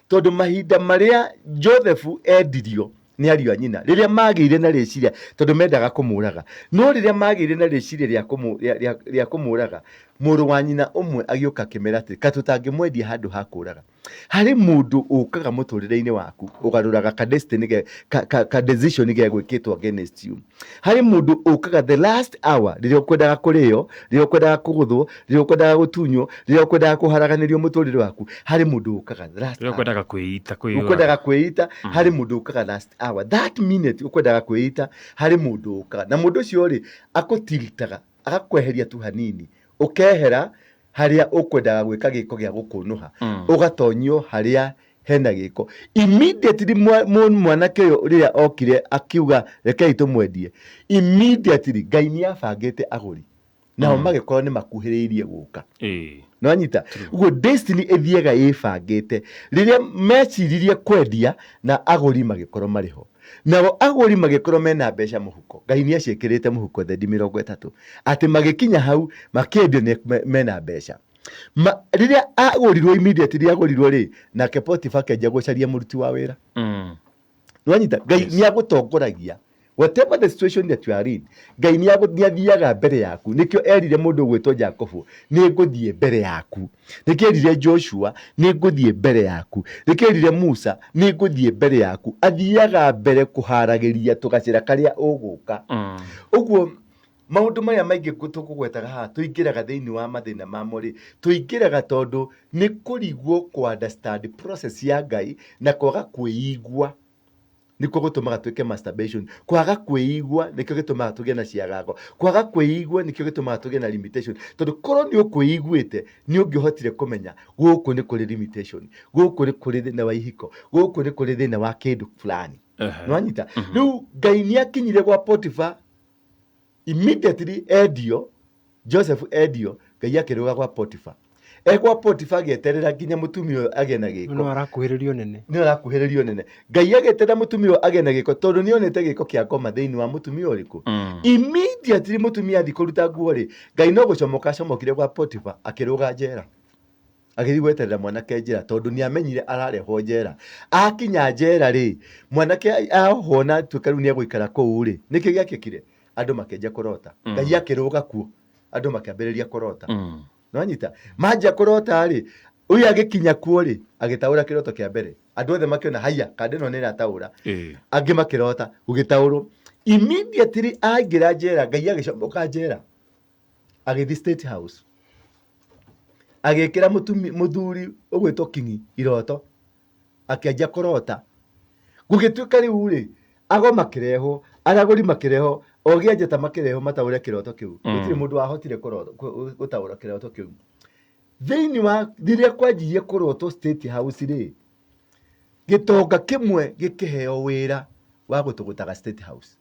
Tondũ mahinda marĩa Joseph endirio nĩ ariũ a nyina rĩrĩa magĩire na rĩciria tondũ mendaga kũmũraga, no rĩrĩa magĩire na rĩciria rĩa kũmũraga mũrũ wa nyina ũmwe agĩũka akĩmera atĩ ka tũtangĩmwendia handũ ha kũraga. Harĩ mũndũ ũkaga mũtũrĩre-inĩ waku ũgarũraga ka destiny ka decision ge gwĩkĩtwo against you. Harĩ mũndũ ũkaga the last hour rĩrĩa ũkwendaga kũrĩo, rĩrĩa ũkwendaga kũgũthwo, rĩrĩa ũkwendaga gũtunywo, rĩrĩa ũkwendaga kũharaganĩrio mũtũrĩre waku, harĩ mũndũ ũkaga last hour, ũkwendaga kwĩita, harĩ mũndũ ũkaga last hour, that minute ũkwendaga kwĩita, harĩ mũndũ ũkaga na mũndũ ũcio rĩ akũtiritaga agakweheria tu hanini ũkehera harĩa ũkwendaga gwĩka gĩko gĩa gũkũnũha ũgatonyio harĩa hena gĩko. Immediately mwanake ũyũ rĩrĩa okire akiuga rekei tũmwendie, immediately Ngai nĩ abangĩte agũri nao magĩkorwo nĩ makuhĩrĩirie gũka. No anyita ũguo destiny ĩthiaga ĩbangĩte rĩrĩa meciririe kwendia na agũri magĩkorwo marĩ ho. Nao agũri magĩkorwo mena mbeca mũhuko, Ngai nĩ aciĩkĩrĩte mũhuko thendi 30 atĩ magĩkinya hau makĩendio mena mbeca. Rĩrĩa agũrirwo immediately agũrirwo rĩ nake Potiphar akĩanjia gũcaria mũruti wa wĩra. Nĩwanyita Ngai nĩ agũtongoragia whatever the situation that you are in, Ngai nĩ athiaga mbere yaku. Nikio erire mundu gwitwo Jacob, nĩ ngũthiĩ mbere yaku. Nikio erire Joshua, nĩ ngũthiĩ mbere yaku. Nikio erire Musa, nĩ ngũthiĩ mbere yaku. Athiaga mbere kuharagĩria tugacĩra karĩa ũgũka. Ũguo maundu maya maingĩ tukugwetaga haha tuingĩraga thĩinĩ wa mathĩna mamo rĩ, tuingĩraga tondũ nĩ kũrigwo ku understand process ya Ngai na kwaga kwĩigua nĩkuo gũtũmaga twĩke masturbation. Kwaga kwĩigua nĩkĩo gĩtũmaga tũgĩe na ciagago. Kwaga kwĩigua nĩkĩo gĩtũmaga tũgĩe na limitation. Tondũ korwo nĩ ũkwĩiguĩte nĩ ũngĩhotire kũmenya gũkũ nĩ kũrĩ limitation, gũkũ nĩ kũrĩ thĩna wa ihiko, gũkũ nĩ kũrĩ thĩna wa kĩndũ fulani. Nĩwanyita? Rĩu Ngai nĩ akinyire gwa Potiphar, immediately endio, Joseph endio, Ngai akĩrũga gwa Potiphar. Gwa Potiphar agĩeterera nginya mũtumia ũyũ agĩe na gĩko. No arakuhĩrĩrio nene. Nĩ arakuhĩrĩrio nene. Ngai agĩeterera mũtumia ũyũ agĩe na gĩko tondũ nĩ onete gĩko kĩa ngoma thĩinĩ wa mũtumia ũrĩkũ. Immediately mũtumia athi kũruta nguo rĩ, Ngai no gũcomoka acomokire gwa Potiphar akĩrũga njera. Agĩthiĩ gweterera mwanake njera tondũ nĩ amenyire ararehwo njera. Akinya njera rĩ, mwanake ahohwo na atuĩka rĩu nĩ egũikara kũu rĩ, nĩkĩ gĩakĩkire? Andũ makĩanjia kũrota. Ngai akĩrũga kuo, andũ makĩambĩrĩria kũrota. Nĩwanyita? Manjia kũrota rĩ, ũyũ agĩkinya kuo rĩ, agĩtaũra kĩroto kĩa mbere. Andũ othe makĩona haya, kanda ĩno nĩ ĩrataũra. Angĩ makĩrota, gũgĩtaũrwo. Immediately aingĩra njera, Ngai agĩcomoka njera. Agĩthiĩ State House. Agĩkĩra mũthuri ũgwĩtwo Kingi iroto. Akĩanjia kũrota. Gũgĩtuĩka rĩu rĩ, ago makĩrehwo, aragũri makĩrehwo, ogi a njata makĩrehwo mataũre kĩroto kĩu. Gũtirĩ mũndũ wahotire gũtaũra kĩroto kĩu. Thĩinĩ wa rĩrĩa kwanjirie kũrotwo State House rĩ, gĩtonga kĩmwe gĩkĩheo wĩra wa gũtũgũtaga State House.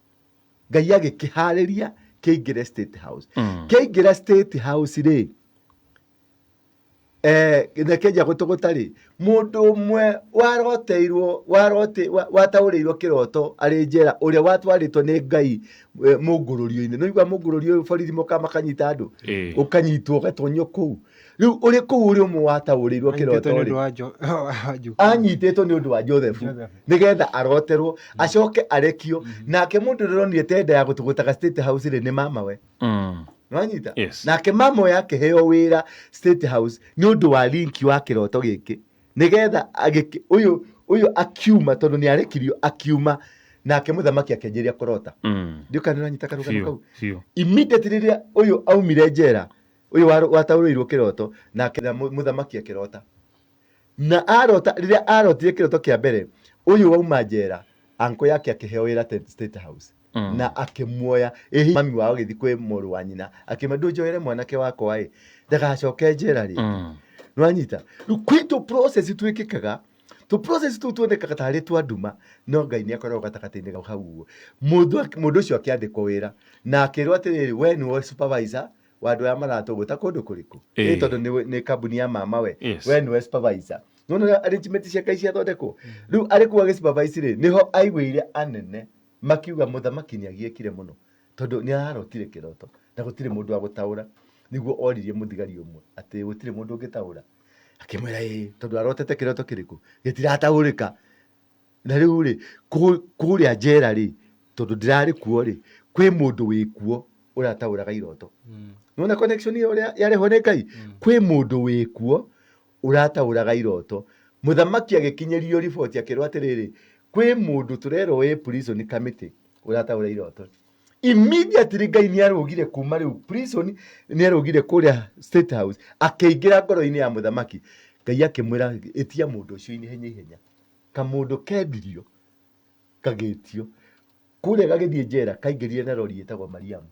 Ngai agĩkĩharĩria kĩingĩre State House. Kĩaingĩra State House rĩ, kĩnja gũtũgũta rĩ, mũndũ ũmwe wataũrĩirwo kĩroto arĩ njera, ũrĩa watwarĩtwo nĩ Ngai mũngũrũrio-inĩ. Nĩ ũigua mũngũrũrio borithi moka makanyita andũ, ũkanyitwo ũgatonyio kũu. Rĩu ũrĩ kũu ũrĩ ũmwe wataũrĩirwo kĩroto rĩ, anyitĩtwo nĩ ũndũ wa Joseph nĩgetha aroterwo acoke arekio. Nake mũndũ ũronire tenda ya gũtũgũtaga State House rĩ nĩ mamawe. Nĩwanyita? Nake mama ũyũ akĩheo wĩra State House nĩ ũndũ wa link wa kĩroto gĩkĩ, nĩgetha ũyũ akiuma tondũ nĩ arekirio, akiuma nake mũthamaki akĩanjĩrĩria kũrota. Ndiũka nĩũranyita karũgano kau? Immediately rĩrĩa ũyũ aumire njera, ũyũ wataũrĩirwo kĩroto, nake mũthamaki akĩrota. Na arota, rĩrĩa arotire kĩroto kĩa mbere, ũyũ wauma njera, anko yake akĩheo wĩra State House. Na akĩmuoya, mami wao agĩthiĩ kwĩ mũrũ wa nyina, akĩmwĩra ndũnjoere mwanake wakwa ĩ, ndagacoke njera rĩ. Nĩwanyita? Rĩu gwitũ process twĩkĩkaga, process tũu tuonekaga tarĩ twa nduma, no Ngai nĩ akoragwo gatagatĩ-inĩ hau ũguo. Mũndũ ũcio akĩandĩkwo wĩra na akĩrwo atĩrĩrĩ, we nĩwe supervisor wa andũ aya maratũgũta kũndũ kũrĩkũ? Tondũ nĩ kambuni ya mama we, we nĩwe supervisor. Nona arrangement cia Ngai ciathondekwo. Rĩu arĩ kuo agĩ-supervise rĩ, nĩho aiguĩire anene makiuga mũthamaki nĩ agĩekire mũno tondũ nĩ ararotire kĩroto na gũtirĩ mũndũ wa gũtaũra. Nĩguo oririe mũthigari ũmwe atĩ gũtirĩ mũndũ ũngĩtaũra. Akĩmwĩra tondũ arotete kĩroto kĩrĩkũ gĩtirataũrĩka. Na rĩu rĩ, kũrĩa njera rĩ, tondũ ndirarĩ kuo rĩ, kwĩ mũndũ wĩ kuo ũrataũraga iroto. Nĩwona connection ĩyo yarehwo nĩ Ngai? Kwĩ mũndũ wĩ kuo ũrataũraga iroto. Mũthamaki agĩkinyĩrio riboti akĩrwo atĩrĩrĩ, kwĩ mũndũ tũrerwo wĩ prison committee ũrataũra iroto. Immediately Ngai nĩ arũgire kuma rĩu prison, nĩ arũgire kũrĩa State House, akĩingĩra ngoro-inĩ ya mũthamaki. Ngai akĩmwĩra ĩtia mũndũ ũcio ihenya ihenya. Kamũndũ kendirio kagĩtio kũrĩa gagĩthiĩ njera, kaingĩrire na rori ĩtagwo Mariamu.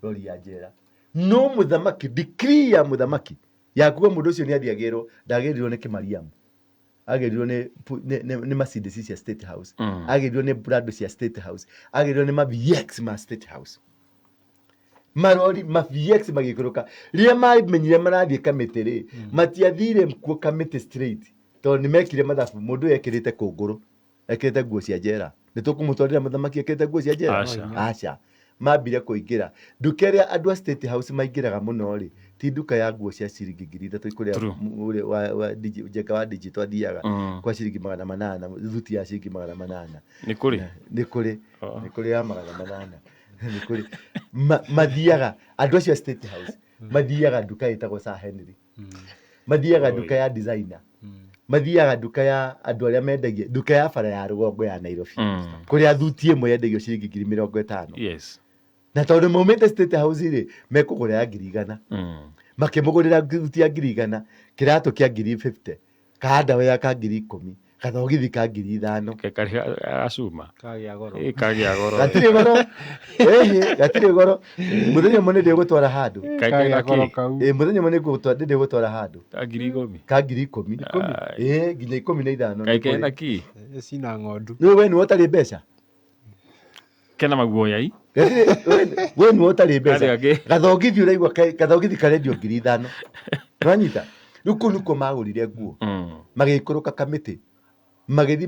Rori ya njera. No mũthamaki, decree ya mũthamaki ya kuga mũndũ ũcio nĩ athiagĩrwo, ndagĩrirwo nĩ kĩmariamu, agĩrirwo nĩ Mercedes cia State House, agĩrirwo nĩ Prado cia State House, agĩrirwo nĩ ma-VX ma State House. Marori ma-VX magĩikũrũka. Rĩrĩa mamenyire marathiĩ kamĩtĩ rĩ, matiathire kuo kamĩtĩ straight tondũ nĩmekire mathabu, mũndũ ũyũ ekĩrĩte kũngũrũ, ekĩrĩte nguo cia njera. Nĩ tũkũmũtwarĩra mũthamaki ekĩrĩte nguo cia njera? Aca. Mambire kũingĩra. Nduka ĩrĩa andũ a State House maingĩraga mũno rĩ, ti nduka ya nguo cia ciringi 3,000 True. kuria wa Njenga wa digital athiaga kwa ciringi 800 thuti ya ciringi 800 nĩ kũrĩ nĩ kũrĩ ya 800 nĩ kũrĩ mathiaga andũ acio a State House mathiaga nduka ĩtagwo Sir Henry mathiaga nduka ya designer mathiaga nduka ya andũ arĩa mendagia nduka ya bara ya rũgongo ya Nairobi kũrĩa thuti ĩmwe yendagio ciringi 50,000 yes na tondũ maumĩte State House rĩ mekũgũra ya 100,000 makĩmũgũrĩra thuti ya 100,000 kĩratũ kĩa 50,000 kahandawe ka 10,000 kathogithi ka 5,000 gacuma kagĩa goro kagĩa goro gatirĩ goro gatirĩ goro mũthenya ũmwe nĩ ndĩgũtwara handũ kagĩa goro kau mũthenya ũmwe nĩ ndĩgũtwara handũ ka 10,000 ka 10,000 nginya 15 kaĩ kena ki cina ng'ondu nĩ we nĩ ũtarĩ mbeca kena maguoyai we nĩ ũtarĩ mbeca Karĩa gathogithi ũraigua gathogithi karendio 5,000 nĩwanyita rĩu kũu nĩkuo magũrire nguo magĩikũrũka kamĩtĩ magĩthiĩ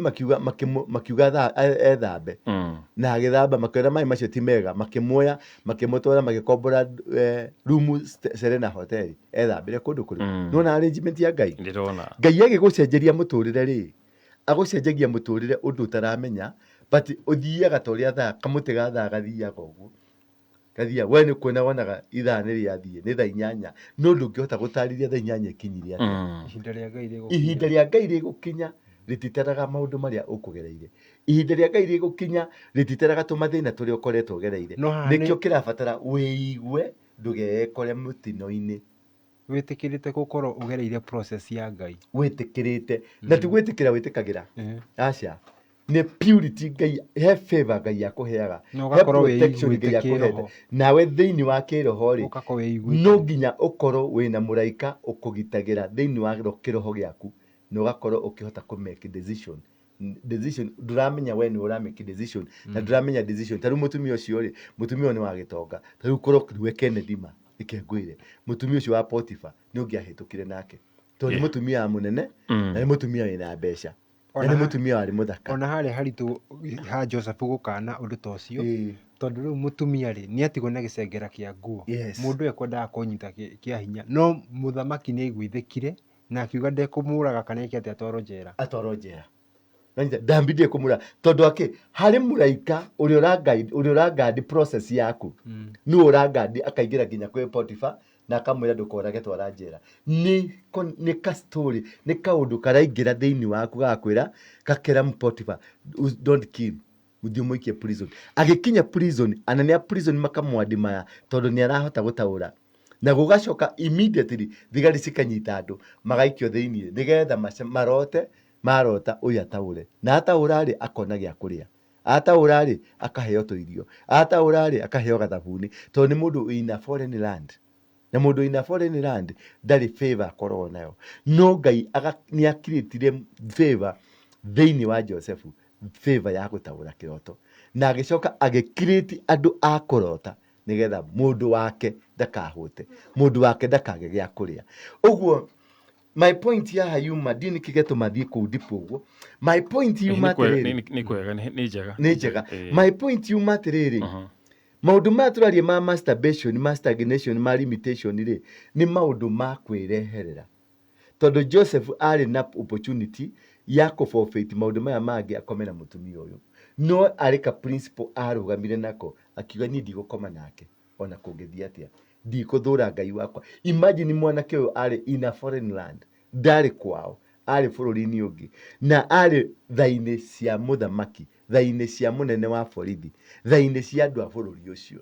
makiuga ethambe na agĩthamba makĩona maĩ macio ti mega makĩmuoya makĩmũtwara magĩkombora rumu Serena Hotel ethambĩre kũndũ kũrĩ nĩwona arrangement ya Ngai ndĩrona Ngai agĩgũcenjeria mũtũrĩre rĩ agũcenjagia mũtũrĩre ũndũ ũtaramenya but ũthiaga ta ũrĩa kamũtĩ ga thaa gathiaga ũguo gathiaga we nĩ kuona wonaga ithaa nĩ rĩathiĩ nĩ thaa 8 no ndũngĩhota gũtarĩria thaa 8 ikinyire atĩa ihinda rĩa Ngai rĩgũkinya rĩtitaraga maũndũ marĩa ũkũgereire ihinda rĩa Ngai rĩgũkinya rĩtitaraga tũmathĩna tũrĩa ũkoretwo ũgereire nĩkĩo kĩrabatara wĩigue ndũgeekore mũtino-inĩ wĩtĩkĩrĩte gũkorwo ũgereire process ya Ngai wĩtĩkĩrĩte na ti gwĩtĩkĩra wĩtĩkagĩra aca nĩ purity Ngai he favor Ngai akũheaga he protection Ngai akũhete nawe thĩinĩ wa kĩroho rĩ no nginya ũkorwo wĩna mũraika ũkũgitagĩra thĩinĩ wa kĩroho gĩaku na ũgakorwo ũkĩhota kũ make decision ndũramenya we nĩ ũramake decision na ndũramenya decision tarĩu mũtumia ũcio rĩ mũtumia ũyũ nĩ wa gĩtonga tarĩu kũrokirwe Kennedy ma ikengwĩre mũtumia ũcio wa Potiphar nĩ ũngĩahĩtũkire nake tondũ nĩ mũtumia mũnene na nĩ mũtumia wĩna mbeca na nĩ mũtumia warĩ mũthaka ona harĩa haritũ ha Joseph gũkana ũndũ ta ũcio tondũ rĩu mũtumia rĩ nĩ atigwo na gĩcengera kĩa nguo mũndũ ũyũ ekwendaga kũnyita kĩa hinya no mũthamaki nĩ aiguithĩkire na akiuga ndekũmũraga kana eke atĩa atwarwo njera ndambindie kũmũra tondũ harĩ mũraika ũrĩa ũrangandi process yaku nĩ ũrangandi akaingĩra nginya kwĩ Potiphar na akamwĩra ndũkorage twara njera nĩ ka story nĩ kaũndũ karaingĩra thĩinĩ waku gakwĩra gakera Potiphar don't kill mũthiĩ mũikie prison agĩkinya prison anene a prison makamwandimaya tondũ nĩ arahota gũtaũra na gũgacoka immediately thigari cikanyita andũ magaikio thĩinĩ nĩgetha marota ũyũ ataũre na ataũra rĩ akona gĩa kũrĩa ataũra rĩ akaheo tũirio ataũra rĩ akaheo gathabuni tondũ nĩ mũndũ wĩna foreign land na mũndũ wĩna foreign land ndarĩ favor akoragwo nayo no Ngai nĩ akirĩtire favor thĩinĩ wa Joseph favor ya gũtaũra kĩroto na agĩcoka agĩkirĩti andũ a kũrota nĩgetha mũndũ wake ndakahũte mũndũ wake ndakage gĩa kũrĩa ũguo my point ya yuma ndini kigeto mathiĩ kũu ndipo ũguo my point yuma nĩ kwega nĩ njega my point yuma atĩrĩrĩ maũndũ maya tũraria ma masturbation ma stagnation ma limitation rĩ nĩ maũndũ ma kwĩreherera tondũ Joseph arĩ na opportunity ya kũforfeit maũndũ maya mangĩ akome na mũtumia ũyũ no arĩ ka principle arũgamire nako akiuga niĩ ndigũkoma nake ona kũngĩthiĩ atĩa ndikũthũra Ngai wakwa imagine mwanake ũyũ arĩ in a foreign land ndarĩ kwao arĩ bũrũri-inĩ ũngĩ na arĩ thainĩ cia mũthamaki thainĩ cia mũnene wa borithi thainĩ cia andũ a bũrũri ũcio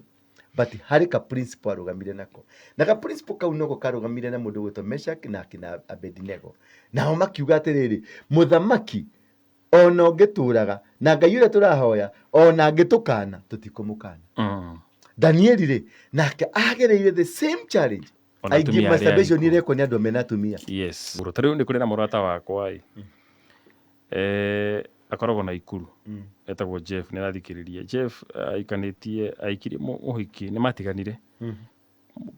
but harĩ ka principle arũgamire nako na ka principle kau noko karũgamire na mũndũ gwĩtwo Meshach na Abednego nao makiuga atĩrĩrĩ mũthamaki ona ũngĩtũraga na Ngai ũrĩa tũrahoya ona angĩtũkana tũtikũmũkana Danieli rĩ nake agereire the same challenge aingĩ masturbation irekwo nĩ andũ mena atumia yes ta rĩu nĩ kũrĩ na mũrata wakwa akoragwo na ikuru etagwo Jeff nĩ arathikĩrĩria Jeff aikanĩtie aikirie mũhiki nĩ matiganire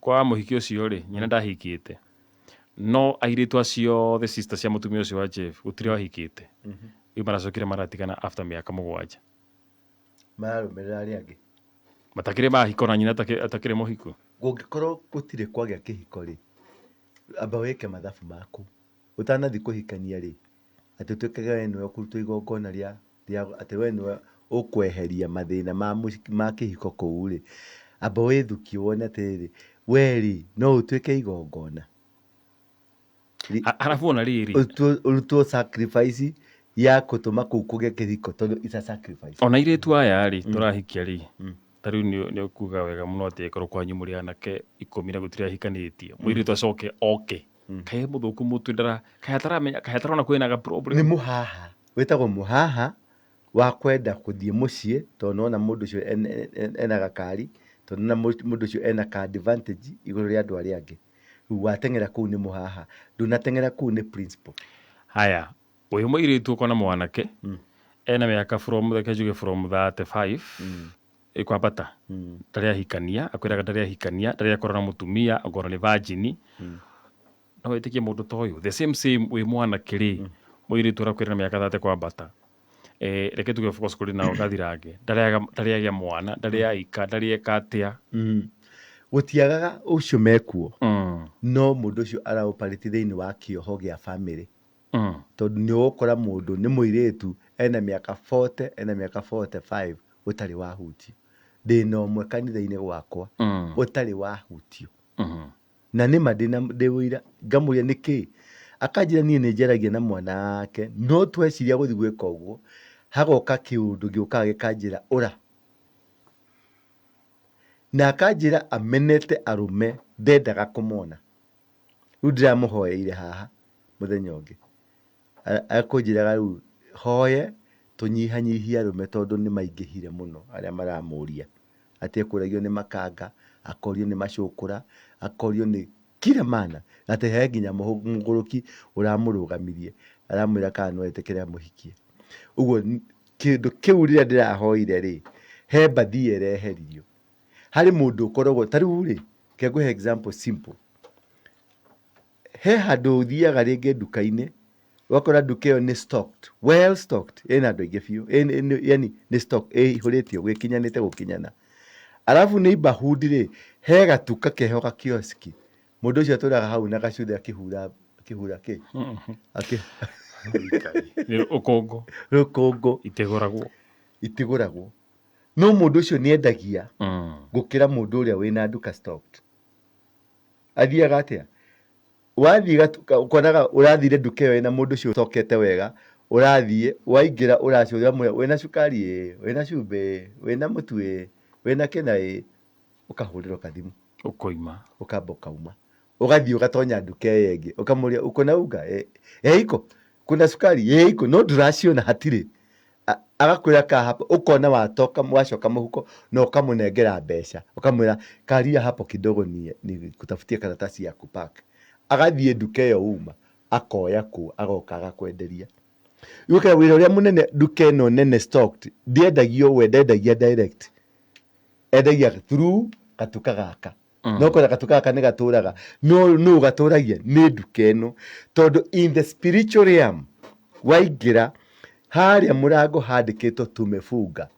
kwa mũhiki ũcio rĩ nyina ndahikĩte no airĩtu acio the sister cia mũtumia ũcio wa Jeff gũtirĩ wahikĩte rĩu maracokire maratigana after mĩaka 7 mararũmĩrĩra arĩa angĩ matakĩrĩ mahiko na nyina atakĩrĩ mũhiku gũngĩkorwo gũtirĩ kwagĩa kĩhiko rĩ, amba wĩke mathabu maku ũtanathi kũhikania rĩ, atĩ ũtuĩkage we nĩwe ũkũrutwo igongona rĩa atĩ we nĩwe ũkweheria mathĩna ma kĩhiko kũu rĩ, amba wĩthukie wone atĩrĩrĩ we rĩ no ũtuĩke igongona. Arabu ona rĩrĩ ũrutwo sacrifice ya gũtũma kũu kũgĩe kĩhiko tondũ it's a sacrifice. Ona irĩtu aya rĩ tũrahikia rĩ, ta rĩu nĩ ũkuga wega mũno atĩ ĩkorwo kwanyu mũrĩ anake 10 na gũtirĩ ahikanĩtie, mũirĩtu acoke oke kae mũthũku mũtũ kae ataramenya kwĩna ga problem. Nĩ mũhaha wĩtagwo mũhaha wa kwenda gũthiĩ mũciĩ tondũ nona mũndũ ũcio ena gakari, tondũ na mũndũ ũcio ena ka advantage igũrũ rĩa andũ arĩa angĩ. Rĩu wateng'era kũu nĩ mũhaha, ndunateng'era kũu nĩ principle. Haya, ũyũ mũirĩtu ũkona mwanake ena mĩaka from 35 kwambata ndarĩ ahikania, akwĩraga ndarĩ ahikania, ndarĩ akorwo na mũtumia, akorwo nĩ virgin. No wĩtĩkie mũndũ ta ũyũ the same wĩ mwanake rĩ, mũirĩtu arakwĩra na mĩaka 30 kwambata, reke tuge focus kũrĩ nao gathirange, ndarĩ agĩa mwana, ndarĩ aika, ndarĩ eka atĩa. Gũtiagaga ũcio mekuo, no mũndũ ũcio araoperate thĩinĩ wa kĩoho gĩa family. Tondũ nĩ ũgũkora mũndũ nĩ mũirĩtu ena mĩaka 40 ena mĩaka 45 ũtarĩ wahutio. Ndĩna ũmwe kanitha-inĩ gwakwa ũtarĩ wahutio. Na nĩma ndĩ wĩira ngamũria nĩkĩ, akanjĩra niĩ nĩ njaragia na mwana wake no tweciria gũthiĩ gwĩka ũguo, hagoka kĩũndũ gĩũkaga gĩkanjĩra ũra, na akanjĩra amenete arũme ndendaga kũmona. Rĩu ndĩramũhoyeire haha mũthenya ũngĩ, akũnjĩraga rĩu hoye tũnyihanyihie arũme tondũ nĩ maingĩhire mũno arĩa maramũria, atĩ ekũragio nĩ makanga, akorio nĩ macũkũra, akorio nĩ kila mana, atĩ he nginya mũgũrũki ũramũrũgamirie aramwĩra kana no etĩkĩre amũhikie. Ũguo kĩndũ kĩu rĩrĩa ndĩrahoire rĩ, he mbathie ĩreheririo. Harĩ mũndũ ũkoragwo ta rĩu rĩ, ke ngũhe example simple. He handũ ũthiaga rĩngĩ nduka-inĩ ũgakora nduka ĩyo nĩ stocked, well stocked, ĩna andũ aingĩ biũ, yani nĩ stock ĩihũrĩtio gwĩkinyanĩte gũkinyana. Arabu neighborhood rĩ, he gatuka keho gakioski, mũndũ ũcio atũraga hau na gacuthĩ akĩhura rũkũngũ itigũragwo. No mũndũ ũcio nĩ endagia gũkĩra mũndũ ũrĩa wĩna nduka stocked. Athiaga atĩa? Wathiĩ gatuka ũkonaga ũrathire nduka ĩyo na mũndũ ũcio ũtokete wega, ũrathiĩ waingĩra ũracũthia wĩna cukari wĩna cumbĩ wĩna mũtu wĩna kĩna ũkahũrĩrwo kathimũ ũkamba ũkauma, ũgathiĩ ũgatonya nduka ĩyo ĩngĩ ũkamũria uko na unga iko kuna sukari iko no ndũraciona hatirĩ, agakwĩra ka hapo, ũkona wacoka mũhuko na ũkamũnengera mbeca ũkamwĩra karia hapo kidogo ni kutafutia karatasi ya kupack. Agathiĩ nduka ĩyo uma akoya kũ agoka agakwenderia. Yuka wĩra ũrĩa mũnene nduka ĩno nene stocked ndiendagio we, ndendagia direct, endagia through gatuka gaka. No kora gatuka gaka nĩ gatũraga no gatũragia nĩ nduka ĩno, tondũ in the spiritual realm waingĩra harĩa mũrango handĩkĩtwo tumefunga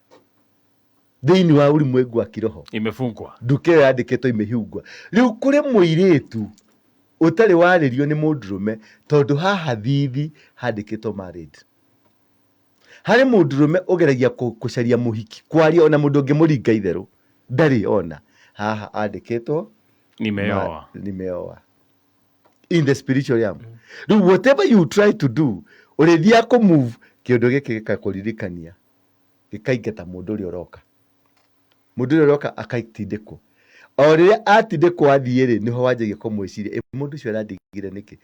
thĩinĩ wa ulimwengu wa kiroho imefungwa, nduka ĩyo yandĩkĩtwo imefungwa. Rĩu kũrĩ mũirĩtu ũtarĩ warĩrio nĩ mũndũrũme tondũ haha thithi handĩkĩtwo married. Harĩ mũndũrũme ũgeragia kũcaria mũhiki, kwaria ona mũndũ ũngĩmũringa itherũ ndarĩ ona, haha andĩkĩtwo nimeoa in the spiritual realm. Rĩu whatever you try to do ũrĩthiaga kũmove kĩũndũ gĩkĩ gĩgakũririkania gĩkaingata mũndũ ũrĩa ũroka akaitindĩkwo. O rĩrĩa atindĩkwo athiĩ-rĩ nĩho wanjagia kũmwĩciria mũndũ ũcio arandigire nĩkĩ,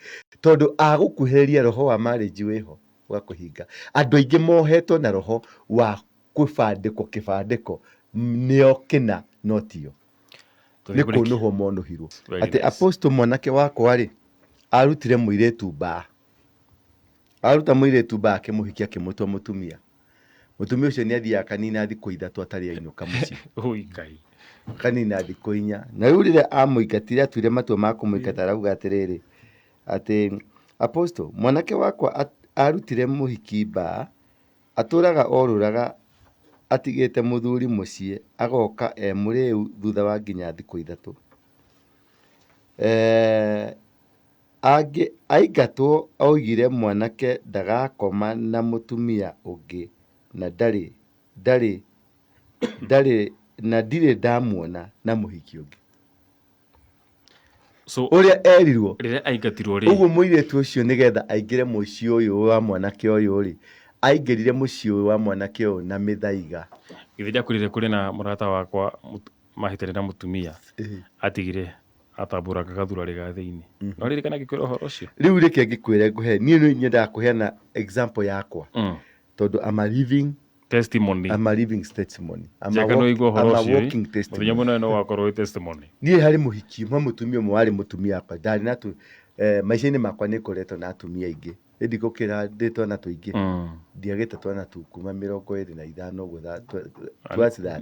tondũ agũkuhĩrĩria roho wa marriage wĩho ũgakũhinga. Andũ aingĩ mohetwo na roho wa kĩbandĩko nĩo kĩna no tio, nĩ kũnũhwo monũhirwo. Atĩ Apostle mwanake wakwa-rĩ arutire mũirĩtu mbaa, aruta mũirĩtu mbaa akĩmũhikia akĩmũtua mũtumia. Mũtumia ũcio nĩ athiaga kanina thikũ 3 atarĩ ainũka mũciĩ, kanina thikũ 4. Na rĩu rĩrĩa amũingatire atuire matua ma kũmũingata arauga atĩrĩrĩ atĩ Apostle mwanake wakwa arutire mũhiki mbaa, atũraga orũraga atigĩte mũthuri mũciĩ, agoka mũrĩu thutha wa nginya thikũ 3. aingatwo augire mwanake ndagakoma na mũtumia ũngĩ na ndirĩ ndamuona na mũhiki ũngĩ. So ũrĩa erirwo rĩrĩa aingatirwo rĩ, ũguo mũirĩtu ũcio nĩgetha aingĩre mũciĩ ũyũ wa mwanake ũyũ rĩ, aingĩrire mũciĩ ũyũ wa mwanake ũyũ na mĩthaiga. githĩ ndiakwĩrire kũrĩ na mũrata wakwa mahĩtania na mũtumia atigire atambũraga gathurarĩ ga thĩinĩ. No ririkana ngĩkwĩra ũhoro ũcio. Rĩu reke ngĩkwĩre ngũhe, niĩ nyendaga kũheana example yakwa tondũ I'm a living testimony. I'm a living testimony. Jeka no igua ũhoro ũcio. Walking testimony. Mũthenya mũnene no wakorwo wĩ testimony. Niĩ harĩ mũhiki mũtumia ũmwe warĩ mũtumia wakwa, ndarĩ na maica-inĩ makwa nĩ ngoretwo na atumia aingĩ, ĩndĩ gũkĩra ndĩ twana tũingĩ, ndiagĩte twana tu kuma 25 ũguo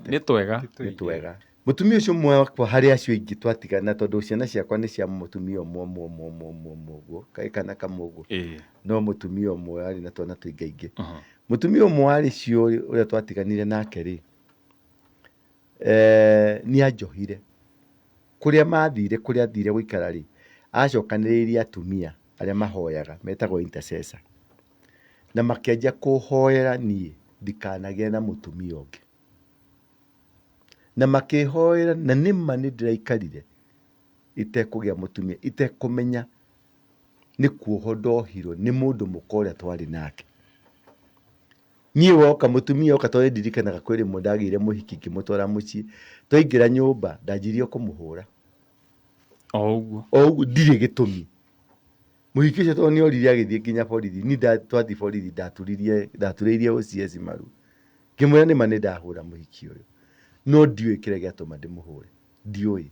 nĩ twega. nĩ twega. Mũtumia ũcio ũmwe wakwa harĩ acio aingĩ twatigana tondũ ciana ciakwa nĩ cia mũtumia ũmwe kana kamwe ũguo, no mũtumia ũmwe arĩ na twana tũingaingĩ. Mũtumia ũmwe warĩ cio ũrĩa twatiganire nake rĩ, nĩ anjohire kũrĩa athire gũikara rĩ, acokanĩrĩirie atumia arĩa mahoyaga metagwo intercessor, na makĩanjia kũhoera niĩ ndikanagĩe na mũtumia ũngĩ, na makĩhoera, na nĩma nĩ ndĩraikarire itekũgĩa mũtumia, itekũmenya nĩ kuoho ndohirwo nĩ mũndũ mũka ũrĩa twarĩ nake. Niĩ woka mũtumia oka, tondũ ndirikanaga kwĩ rĩmwe ndagĩire mũhiki ngĩmũtwara mũciĩ, twaingĩra nyũmba ndanjirie kũmũhũra o ũguo ndirĩ gĩtũmi. Mũhiki ũcio tondũ nĩorire agĩthiĩ nginya borithi, niĩ twathiĩ borithi ndaturĩirie OCS maru, ngĩmwĩra nĩma nĩ ndahũra mũhiki ũyũ, no ndiũĩ kĩrĩa gĩatũma ndĩmũhũre, ndiũĩ.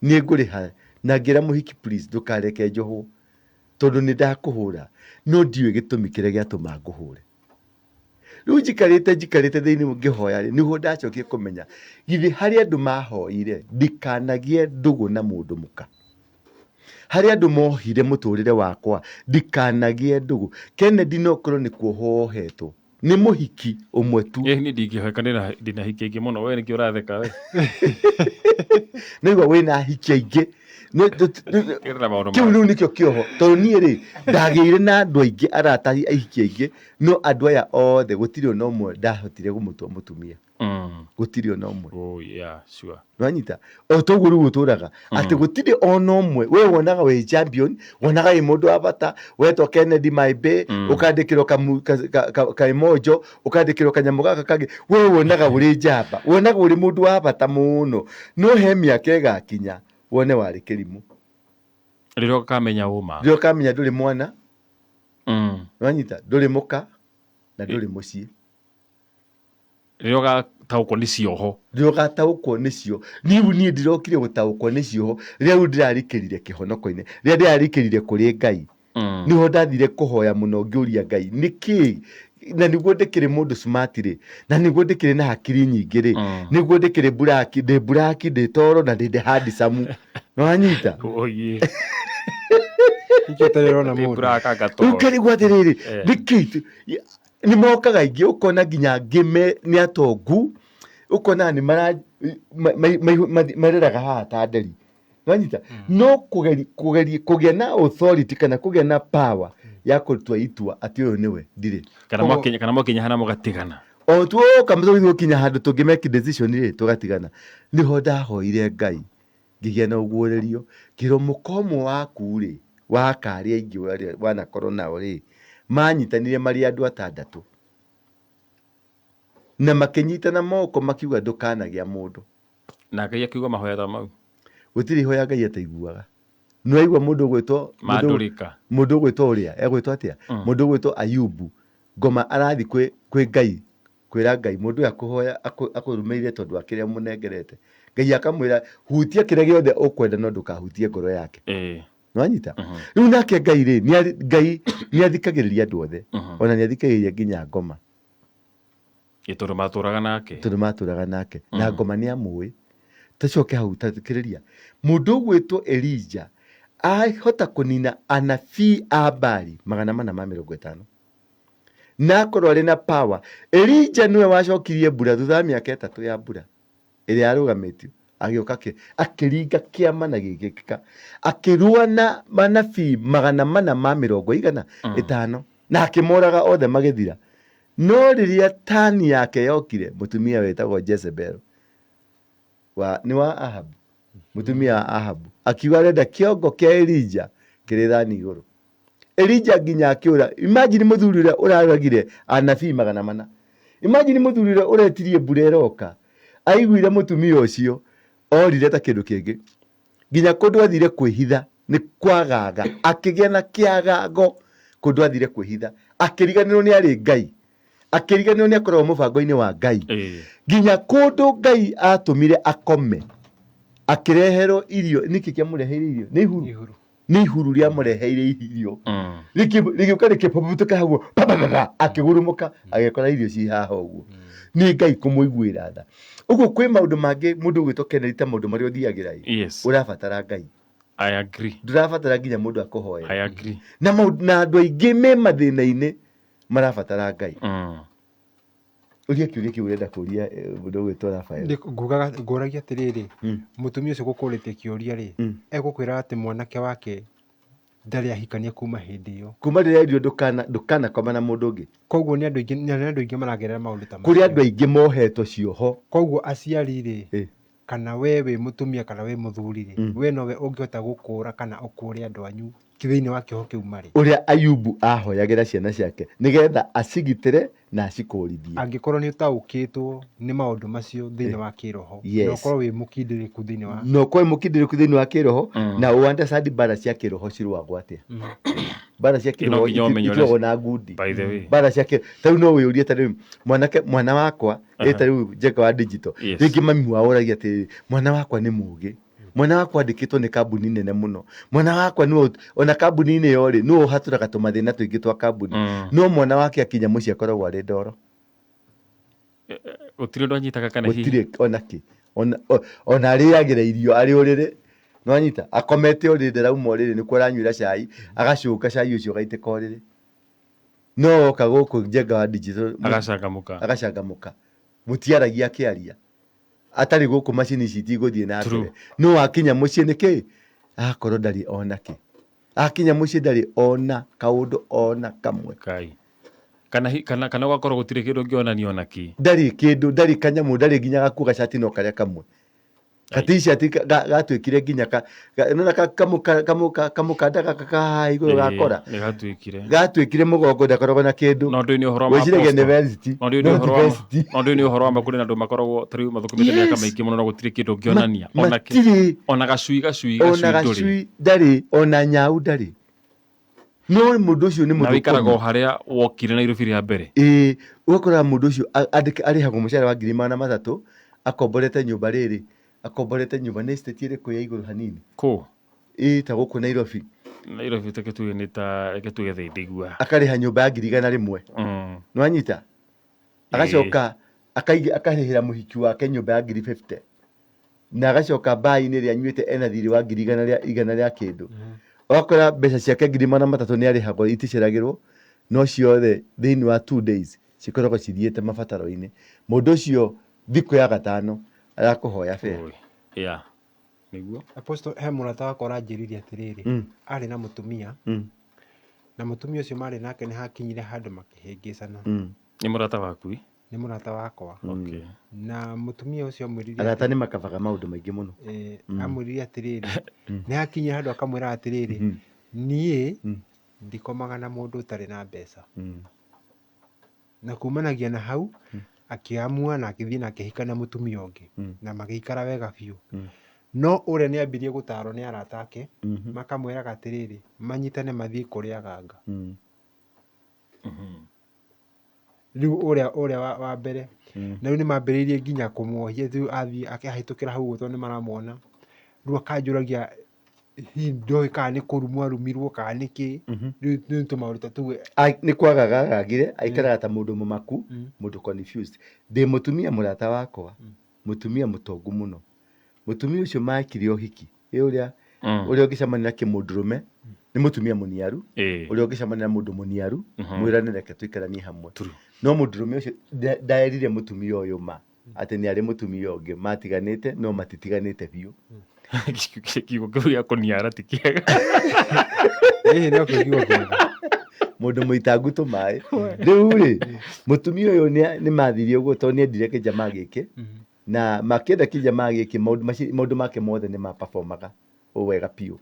Niĩ ngũrĩha na ngĩra mũhiki please ndũkareke njohwo tondũ nĩ ndakũhũra, no ndiũĩ gĩtũmi kĩrĩa gĩatũma ngũhũre. Rĩu njikarĩte thĩinĩ ngĩhoya rĩ, nĩguo ndacokire kũmenya githĩ harĩ andũ mahoire ndikanagie ndũgũ na mũndũ mũka, harĩ andũ mohire mũtũrĩre wakwa ndikanagie ndũgũ. Kennedy no korwo nĩ kuoho wohetwo nĩ mũhiki ũmwe tu. Niĩ ndingĩhoeka ndĩna hiki aingĩ mũno, we nĩkĩo ũratheka we. Nĩguo wĩna hiki aingĩ kĩu rĩu nĩkĩo kĩoho, tondũ niĩ rĩ ndagĩire na andũ aingĩ, arata ahiki aingĩ, no andũ aya othe gũtirĩ ona ũmwe ndahotire gũmũtua mũtumia, gũtirĩ ona ũmwe. Nĩwanyita o toguo rĩu ũtũraga atĩ gũtirĩ ona ũmwe. We wonaga wĩ champion, wonaga wĩ mũndũ wa bata, wetwo Kennedy Maimbe, ũkandĩkĩrwo kaimojo, ũkandĩkĩrwo kanyamũ gaka kangĩ, we wonaga ũrĩ njamba, wonaga ũrĩ mũndũ wa bata mũno, no he mĩaka ĩgakinya wone warĩ kĩrimũ. Rĩrĩa ũkamenya ũma, rĩrĩa ũkamenya ndũrĩ mwana, nĩwanyita, ndũrĩ mũka na ndũrĩ mũciĩ, rĩrĩa ũgataũkwo nĩ cioho, rĩrĩa ũgataũkwo nĩcio. Niĩ ndirokire gũtaũkwo nĩ cioho rĩrĩa rĩu ndĩrarikĩrire kĩhonoko-inĩ, rĩrĩa ndĩrarikĩrire kũrĩ Ngai, niho ndathire kũhoya mũno ngĩũria Ngai nĩkĩ, na nĩguo ndĩkĩrĩ mũndũ smart rĩ, na nĩguo ndĩkĩrĩ na hakiri nyingĩ rĩ, nĩguo ndĩkĩrĩ buraki ndĩ toro na ndĩ handsome. Nĩwanyita ũkarigwo atĩrĩrĩ nĩkĩ nĩ mokaga aingĩ, ũkona nginya ngĩme nĩ atongu, ũkona nĩ mareraga haha ta nderi. Nĩwanyita, no kũgĩa na authority kana kũgĩa na power ya kũtua itua atĩ ũyũ nĩwe ndirĩ, kana mwakinya hana mũgatigana, o tuoka mũtũgĩkinya handũ tũngĩmeki decision rĩ tũgatigana. Nĩho ndahoire Ngai ngĩgĩa na ũguũrĩrio, kĩro mũkomũ waku rĩ wa karĩ aingĩ wanakorwo nao rĩ, manyitanire marĩ andũ 6 na makĩnyitana moko makiuga ndũkanagĩa mũndũ, na Ngai akiuga mahoya ta mau. Gũtirĩ ihoya Ngai ataiguaga. Nĩwaigua mũndũ ũgwĩtwo Mandũrĩka, mũndũ ũgwĩtwo ũrĩa egwĩtwo atĩa, mũndũ ũgwĩtwo Ayubu, ngoma arathi kwĩ Ngai kwĩra Ngai mũndũ ũyũ akũhoya akũrũmĩrĩire tondũ akĩrĩa mũnengerete. Ngai akamwĩra hutia kĩrĩa gĩothe ũkwenda no ndũkahutie ngoro yake. Nĩwanyita, rĩu nake Ngai rĩ, Ngai nĩathikagĩrĩria andũ othe, ona nĩathikagĩrĩria nginya ngoma, tondũ matũraga nake, na ngoma nĩamũĩ. Tacoke hau tathikĩrĩria, mũndũ ũgwĩtwo Elija ahota kũnina anabii a Baali 450 na akorwo arĩ na power. Elija nĩwe wacokirie mbura thutha wa mĩaka 3 ya mbura ĩrĩa yarũgamĩtio, agĩũka akĩringa kĩama na gĩgĩkĩka akĩrũa na manabii 450 na akĩmoraga othe magĩthira. No rĩrĩa tani yake yokire, mũtumia wetagwo Jezebel nĩ wa Ahabu, mũtumia wa Ahabu akiuga arenda kĩongo kĩa Elija kĩrĩ thani igũrũ. Elija nginya akĩũra. Imagine mũthuri ũrĩa ũraragire anabii 400. Imagine mũthuri ũrĩa ũretirie mbura ĩroka, aiguire mũtumia ũcio orire ta kĩndũ kĩngĩ, nginya kũndũ athire kwĩhitha nĩ kwagaga, akĩgĩa na kĩagago kũndũ athire kwĩhitha, akĩriganĩrwo nĩ arĩ Ngai, akĩriganĩrwo nĩ akoragwo mũbango-inĩ wa Ngai, nginya kũndũ Ngai atũmire akome, akĩreherwo irio. Nĩkĩ kĩamũreheire irio? Nĩ ihuru rĩamũreheire irio, rĩgĩũka rĩkĩpũpũtũka hau, akĩgurumũka agĩkora irio ci haha ũguo. Nĩ Ngai kũmũiguĩra tha. Ũguo kwĩ maũndũ mangĩ mũndũ ũgwĩtwo Kennedy ta maũndũ marĩa ũthiagĩra, ũrabatara Ngai. I agree. Ndũrabatara nginya mũndũ akũhoera. I agree. Na andũ aingĩ me mathĩna-inĩ marabatara Ngai. Ũria kĩũria kĩu ũrenda kũria mũndũ ũgwĩtwo Rafael. Ngũragia atĩrĩrĩ, mũtumia ũcio gũkũrĩte kĩũria rĩ, egũkwĩra atĩ mwanake wake ndarĩ ahikania kuma hĩndĩ ĩyo. Kuma rĩrĩa irio ndũkanakoma na mũndũ ũngĩ. Koguo nĩ andũ aingĩ maragerera maũndũ ta macio. Kũrĩ andũ aingĩ mohetwo cioho. Koguo aciari rĩ, kana we wĩ mũtumia kana we mũthuri rĩ, we nowe ũngĩhota gũkũra kana ũkũre andũ anyu thĩinĩ wa kĩoho kĩu marĩ. Ũrĩa Ayubu ahoyagĩra ciana ciake nĩgetha acigitĩre na acikũrithie. Angĩkorwo nĩ ũtaũkĩtwo nĩ maũndũ macio thĩinĩ wa kĩroho, na ũkorwo wĩ mũkindĩrĩku thĩinĩ wa thĩinĩ wa kĩroho, na ũandacandi mbara cia kĩroho cirwagwo atĩa. Mbara cia kĩroho itwagwo na ngundi. Mbara cia kĩroho tarĩu no wĩyũrie, tarĩu mwana wakwa tarĩu Njenga wa digital, rĩngĩ mami wao ũragia atĩrĩrĩ, mwana wakwa nĩ mũũgĩ, mwana wakwa andĩkĩtwo nĩ kambuni nene mũno, mwana wakwa ona kambuni-inĩ yo rĩ nĩwe ũhatũraga tũmathĩna tũingĩ twa kambuni, no mwana wake akinya mũciĩ akoragwo arĩ ndoro. Gũtirĩ ũndũ anyitaga kana hihi gũtirĩ onakĩ, ona arĩagĩra irio arĩ ũrĩrĩ, nĩwanyita akomete ũrĩrĩ, ndarauma ũrĩrĩ, nĩkuo aranyuĩra cai, agacũnga cai ũcio ũgaitĩka ũrĩrĩ, no oka gũkũ Njenga wa digital agacangamũka, mũtiaragia akĩaria, atarĩ gũkũ macini ici itigũthiĩ na mbere. No akinya mũciĩ nĩkĩ akorwo ndarĩ ona kĩ, akinya mũciĩ ndarĩ ona kaũndũ ona kamwe. Kana ũgakorwo gũtirĩ kĩndũ ũngĩonania ona kĩ, ndarĩ kĩndũ, ndarĩ kanyamũ, ndarĩ nginya gakuo gacati no karĩa kamwe, T-shirt gatwĩkire nginya kamũkanda gaka igũrũ gakora gatwĩkire mũgongo, ndakoragwo na kĩndũ. Wĩciragia nĩ vest. Nĩ ũhoro wa makũrĩ na andũ makoragwo tarĩu mathũkũmĩte mĩaka maingĩ mũno na gũtirĩ kĩndũ ũngĩonania ona gacui ndarĩ, ona nyau ndarĩ. No mũndũ ũcio nĩ mũndũ, na wĩikaraga o harĩa wokire Nairobi rĩa mbere. Ũgakora mũndũ ũcio arĩhagwo mũcara wa 300 akomborete nyũmba rĩrĩ, akomborete nyũmba nĩ estate ĩrĩkũ ya igũrũ hanini ta gũkũ Nairobi. Nairobi take tuge nĩ ta reke tuge Thĩindigua, akarĩha nyũmba ya 100,000. Nĩwanyita, agacoka akarĩhĩra mũhiki wake nyũmba ya 50,000, na agacoka mbaĩ-inĩ ĩrĩa anyuĩte ena thirĩ wa 100,000 rĩa kĩndũ. Ũgakora mbeca ciake 300,000 nĩ arĩhagwo iticeragĩrwo, no ciothe thĩinĩ wa 2 days cikoragwo cithiĩte mabataro-inĩ. Mũndũ ũcio thikũ ya gatano arakũhoya bere. Nĩguo Apostle he mũrata wakwa aranjĩrire atĩrĩrĩ, arĩ na mũtumia, na mũtumia ũcio marĩ nake nĩ hakinyire handũ makĩhĩngĩcana. Nĩ mũrata waku? Nĩ mũrata wakwa. Na mũtumia ũcio amwĩrire, arata nĩ makabaga maũndũ maingĩ mũno. Amwĩrire atĩrĩrĩ, nĩ hakinyire handũ akamwĩra atĩrĩrĩ, niĩ ndikomaga na mũndũ ũtarĩ na mbeca. Na kumanagia na hau akĩamua na akĩthiĩ na akĩhika na mũtumia ũngĩ, na magĩikara wega biũ. No ũrĩa nĩ ambirie gũtarwo nĩ arata ake, makamwĩraga atĩrĩrĩ, manyitane mathiĩ kũrĩa ganga. Rĩu ũrĩa wa mbere, na rĩu nĩ mambĩrĩirie nginya kũmuohia, rĩu athiĩ akĩhĩtũkĩra hau tondũ nĩ maramwona, rĩu akanjũragia hihi ndoĩ kana nĩ kũrumwo arumirwo kana nĩkĩ, rĩu nĩ tũmaũndũ ta tũu. Nĩ kwaga agagire, aikaraga ta mũndũ mũmaku, mũndũ confused. Ndĩ mũtumia mũrata wakwa, mũtumia mũtongu mũno. Mũtumia ũcio makire ũhiki, ũrĩa ũngĩcemania na kĩmũndũrũme nĩ mũtumia mũniaru, ũrĩa ũngĩcemania na mũndũ mũniaru mwĩrane reke tũikaranie hamwe. No mũndũrũme ũcio ndaerire mũtumia ũyũ ma, atĩ nĩ arĩ mũtumia ũngĩ matiganĩte no matitiganĩte biũ. Kiugo kĩu gĩa kũniara ti kĩega. No kiugo kĩega. Mũndũ mũitangu tũmaĩ. Rĩu rĩ mũtumia ũyũ nĩ mathirie ũguo tondũ nĩendire kĩjamaa gĩkĩ na makĩenda kĩjamaa gĩkĩ maũndũ make mothe nĩ maperformaga wega biũ.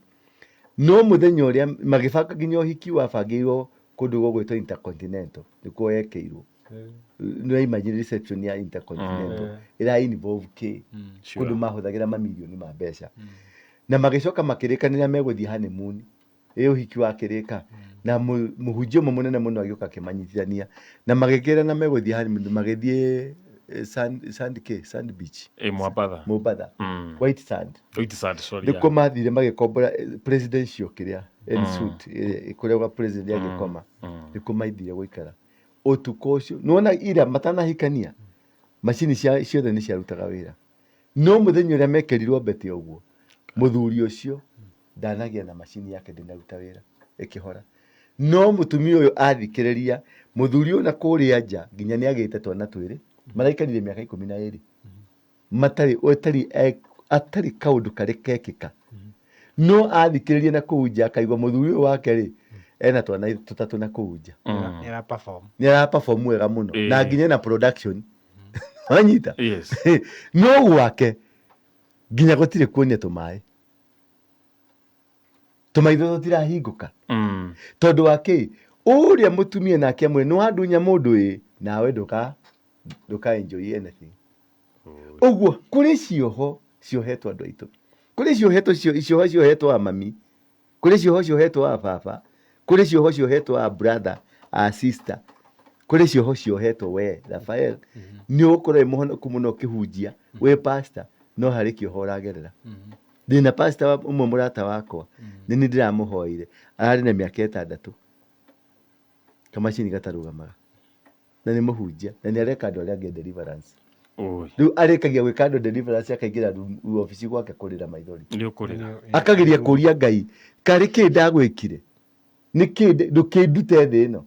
No mũthenya ũrĩa magĩbanga nginya ũhiki wabangĩirwo kũndũ gwĩtwo Intercontinental nĩkuo yekĩirwo. Nĩ imagine reception ya Intercontinental ĩra involve kũndũ mahũthagĩra mamirioni ma mbeca. Na magĩcoka makĩrĩkanĩra megũthiĩ honeymoon ũhiki wakĩrĩka na mũhunjia ũmwe mũnene mũno agĩũka akĩmanyitithania na magĩkĩrana megũthiĩ honeymoon magĩthiĩ Sand Beach. Mombatha. White Sand. Nĩkuo mathire magĩkombora presidential kĩrĩa suit kũrĩa gwa president agĩkoma. Nĩkuo maithire gũikara. Ũtukũ ũcio nĩwona ira matanahikania macini ciothe nĩ ciarutaga wĩra. No mũthenya ũrĩa mekĩrirwo mbete ũguo mũthuri ũcio ndanagĩa na macini yake ndĩnaruta wĩra ĩkĩhora. No mũtumia ũyũ athikĩrĩria mũthuri ũyũ na kũrĩa nja nginya nĩagĩte twana twĩrĩ maraikarire mĩaka 12 atarĩ kaũndũ karĩ kekĩka. No athikĩrĩria na kũu nja akaigua mũthuri ũyũ wake rĩ ena twana tũtatũ na kũu nja. Nĩ ara perform wega mũno na nginya na production wanyita. No gwake nginya gũtirĩ kuonia tũmaĩ, tũmaitho tũtirahingũka tondũ wake ũrĩa mũtumia nake amwe nĩ wandunya mũndũ nawe ndũka enjoy anything. Ũguo kũrĩ cioho ciohetwo andũ aitũ, kũrĩ cioho ciohetwo a mami, kũrĩ cioho ciohetwo a baba, kũrĩ cioho ciohetwo a brother a sister, kũrĩ cioho ciohetwo we Rafael. Nĩ ũgũkorwo mũhonoku mũno ũkĩhunjia we pastor no harĩ kĩoho ũragerera. Ndĩna pastor ũmwe mũrata wakwa nĩ ndĩramũhoire ararĩ na mĩaka 6 kamacini gatarũgamaga na nĩ mũhunjia na nĩ areka andũ arĩa angĩ deliverance. Rĩu arĩkagia gwĩka andũ deliverance akaingĩra ofici gwake kũrĩra maithori. Akageria kũria Ngai karĩ kĩ ndagwĩkire nĩkĩ ndũkĩndute thĩ ĩno.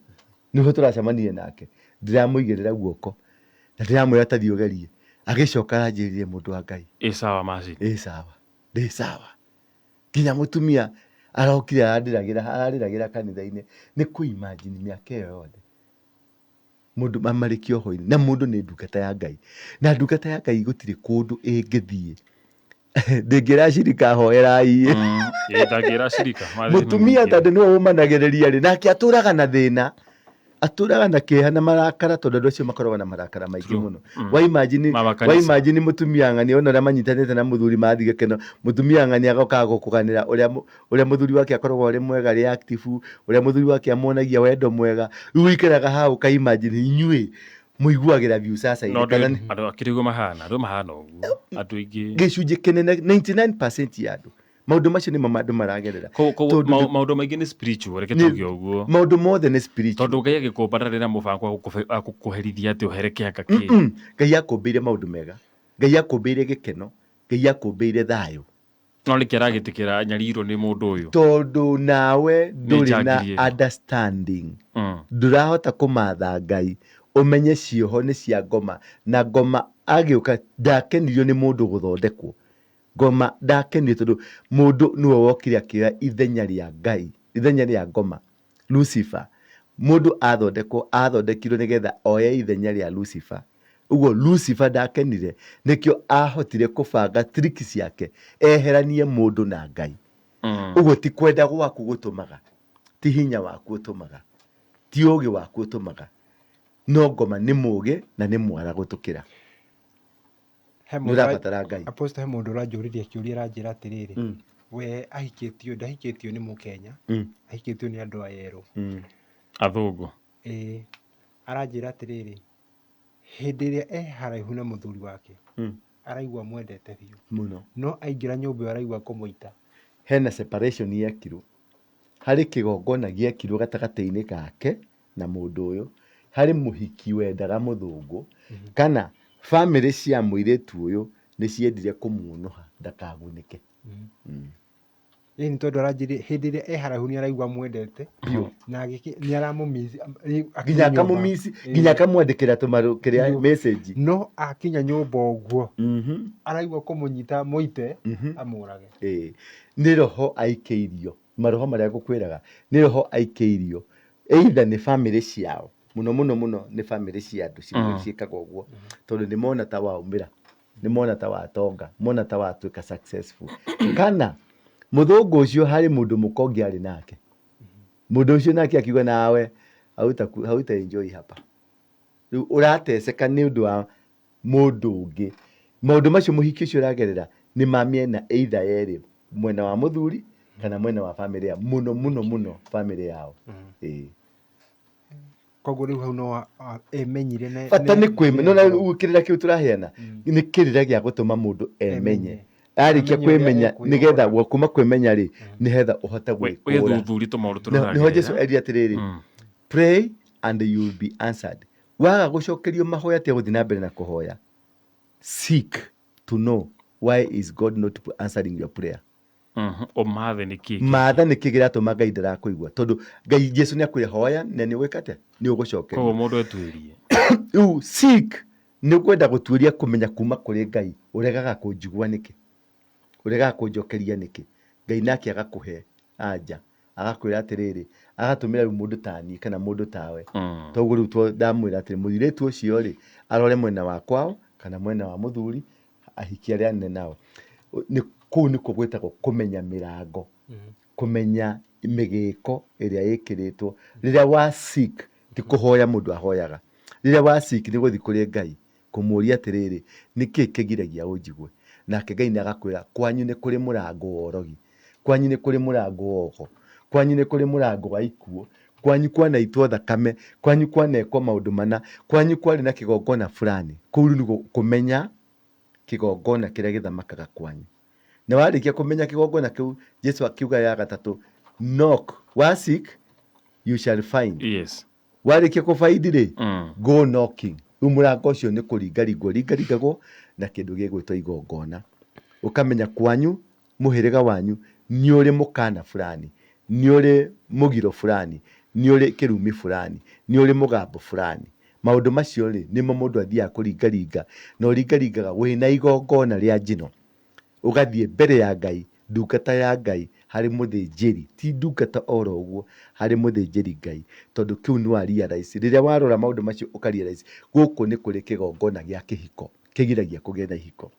Nĩho tũracemanirie nake ndĩramũigĩrĩra guoko na ndĩramwĩra ta thiĩ ũgerie. Agĩcoka aranjĩrĩrie mũndũ wa Ngai ndĩ sawa. Nginya mũtumia arokire ararĩragĩra kanitha-inĩ. Nĩ kũ-imagine mĩaka ĩyo yothe mũndũ marĩ kĩoho-inĩ na mũndũ nĩ ndungata ya Ngai na ndungata ya Ngai gũtirĩ kũndũ ĩngĩthiĩ ndĩngĩra cirika hoerai. Mũtumia tondũ nĩwe ũmanagĩrĩria rĩ nake atũraga na thĩna, atũraga na kĩeha na marakara tondũ andũ acio makoragwo na marakara maingĩ mũno. Wa imagine mũtumia ng'ani ona ũrĩa manyitanĩte na mũthuri mathiĩ gĩkeno, mũtumia ng'ani agoka gũkũganĩra ũrĩa mũthuri wake akoragwo arĩ mwega arĩ active, ũrĩa mũthuri wake amuonagia wendo mwega. Rĩu wĩikaraga hau ka imagine inyuĩ mũiguagĩra view sasa andũ akĩrĩguo mahana ũguo andũ aingĩ gĩcunjĩ kĩnene 99% ya andũ maũndũ macio nĩmo andũ maragerera. Maũndũ maingĩ nĩ spiritual, reke tuge ũguo. Maũndũ mothe nĩ spiritual. Tondũ Ngai agĩkũmba ndarĩ na mũbango wa gũkũherithia atĩ ũhere kĩhaka kĩ. Ngai akũmbĩire maũndũ mega, Ngai akũmbĩire gĩkeno, Ngai akũmbĩire thayũ. No nĩkĩ aragĩtĩkĩra nyarirwo nĩ mũndũ ũyũ? Tondũ nawe ndũrĩ na understanding. Ndũrahota kũmatha Ngai ũmenye cioho nĩ cia ngoma na ngoma agĩũka ndakenirio nĩ mũndũ gũthondekwo. Ngoma ndakenio tondũ mũndũ nĩwe wokire akĩoya ithenya rĩa Ngai, ithenya rĩa ngoma. Lucifer mũndũ athondekirwo nĩgetha oye ithenya rĩa Lucifer. Ũguo Lucifer ndakenire nĩkĩo ahotire kũbanga tricks ciake eheranie mũndũ na Ngai. Ũguo ti kwenda gwaku gũtũmaga, ti hinya waku ũtũmaga, ti ũũgĩ waku ũtũmaga, no ngoma nĩ mũũgĩ na nĩ mwara gũtũkĩra. Nĩũrabatara Ngai. Apostle he mũndũ ũranjũrĩria kĩũria aranjĩra atĩrĩrĩ, we ahikĩtio ndahikĩtio nĩ Mũkenya, ahikĩtio nĩ andũ ayerũ athũngũ. Aranjĩra atĩrĩrĩ, hĩndĩ ĩrĩa haraihu na mũthuri wake araigua mwendete biũ mũno, no aingĩra nyũmba araigua kũmũita. Hena separation yekirwo, harĩ kĩgongona gĩekirwo gatagatĩ-inĩ gake na mũndũ ũyũ, harĩ mũhiki wendaga mũthũngũ kana family cia mũirĩtu ũyũ nĩ ciendire kũmuonoha ndakagunĩke. Ĩni tondũ aranjĩrĩ hĩndĩ ĩrĩa e haraihu nĩ araigua mwendete na nĩ aramũmiss nginya akamũmiss nginya akamwandĩkĩra tũmarũ kĩrĩa message no akinya nyũmba ũguo araigua kũmũnyita mũite amũrage. Nĩ roho aikĩirio, maroho marĩa ngũkwĩraga nĩ roho aikĩirio either nĩ family ciao, mũno nĩ family cia andũ ciĩkaga ũguo tondũ nĩ mona ta waumĩra, nĩ mona ta watonga, mona ta watuĩka successful, kana mũthũngũ ũcio harĩ mũndũ mũkongi arĩ nake, mũndũ ũcio nake akiuga nawe hauta enjoy hapa, rĩu ũrateceka nĩ ũndũ wa mũndũ ũngĩ. Maũndũ macio mũhiki ũcio ũragerera nĩ ma mĩena either yerĩ, mwena wa mũthuri kana mwena wa family yao, mũno family yao. Koguo rĩu hau no emenyire na bata nĩ kwĩmenya, no kĩrĩra kĩu tũraheana nĩ kĩrĩra gĩa gũtũma mũndũ emenye, arĩkia kwĩmenya nĩgetha kuma kwĩmenya rĩ nĩgetha ũhote gwĩkũra. Nĩho Jesũ eria atĩrĩrĩ, pray and you will be answered. Waga gũcokerio mahoya tia gũthiĩ na mbere na kũhoya, seek to know why is God not answering your prayer. Matha nĩ kĩ kĩratũma Ngai ndarakũigua, tondũ Ngai Jesũ nĩ akwĩra hoya na nĩ ũgwĩka atĩa, nĩ ũgũcokerio. Koguo mũndũ etuĩrie rĩu seek nĩ kwenda gũtuĩria kũmenya kuma kũrĩ Ngai, ũregaga kũnjigua nĩkĩ, ũregaga kũnjokeria nĩkĩ. Ngai nake agakũhe anja, agakwĩra atĩrĩrĩ, agatũmĩra rĩu mũndũ ta niĩ kana mũndũ tawe. Toguo rĩu ndamwĩra atĩrĩ mũirĩtu ũcio rĩ arore mwena wa kwao kana mwena wa mũthuri, ahiki arĩa anene nao. Kũu nĩkuo gwĩtagwo kũmenya mĩrango, kũmenya mĩgĩko ĩrĩa ĩkĩrĩtwo. Rĩrĩa wa seek ti kũhoya mũndũ ahoyaga, rĩrĩa wa seek nĩ gũthiĩ kũrĩ Ngai kũmũria atĩrĩrĩ nĩkĩ kĩgiragia ũnjigue, nake Ngai nĩ agakwĩra kwanyu nĩ kũrĩ mũrango wa ũrogi, kwanyu nĩ kũrĩ mũrango wa oho, kwanyu nĩ kũrĩ mũrango wa ikuũ, kwanyu kwanaitwo thakame, kwanyu kwanekwo maũndũ mana, kwanyu kwarĩ na kĩgongona fulani. Kũu nĩ kũmenya kĩgongona kĩrĩa gĩthamakaga kwanyu. Na warĩkia kũmenya kĩgongona kĩu, Jesũ akiuga ya gatatũ, knock, wa seek you shall find. Yes. Warĩkia kũfind rĩ go knocking. Rĩu mũrango ũcio nĩ kũringaringagwo na kĩndũ gĩgwĩtwo igongona. Ũkamenya kwanyu mũhĩrĩga wanyu nĩ ũrĩ mũkana fulani, nĩ ũrĩ mũgiro fulani, nĩ ũrĩ kĩrumi fulani, nĩ ũrĩ mũgambo fulani. Maũndũ macio rĩ nĩmo mũndũ athiaga kũringaringa, na ũringaringaga wĩna igongona rĩa njino, ũgathiĩ mbere ya Ngai, ndungata ya Ngai harĩ mũthĩnjĩri, ti ndungata oro ũguo, harĩ mũthĩnjĩri Ngai, tondũ kĩu nĩ wa realize. Rĩrĩa warora maũndũ macio ũka realize gũkũ nĩ kũrĩ kĩgongona gĩa kĩhiko kĩgiragia kũgĩa na ihiko.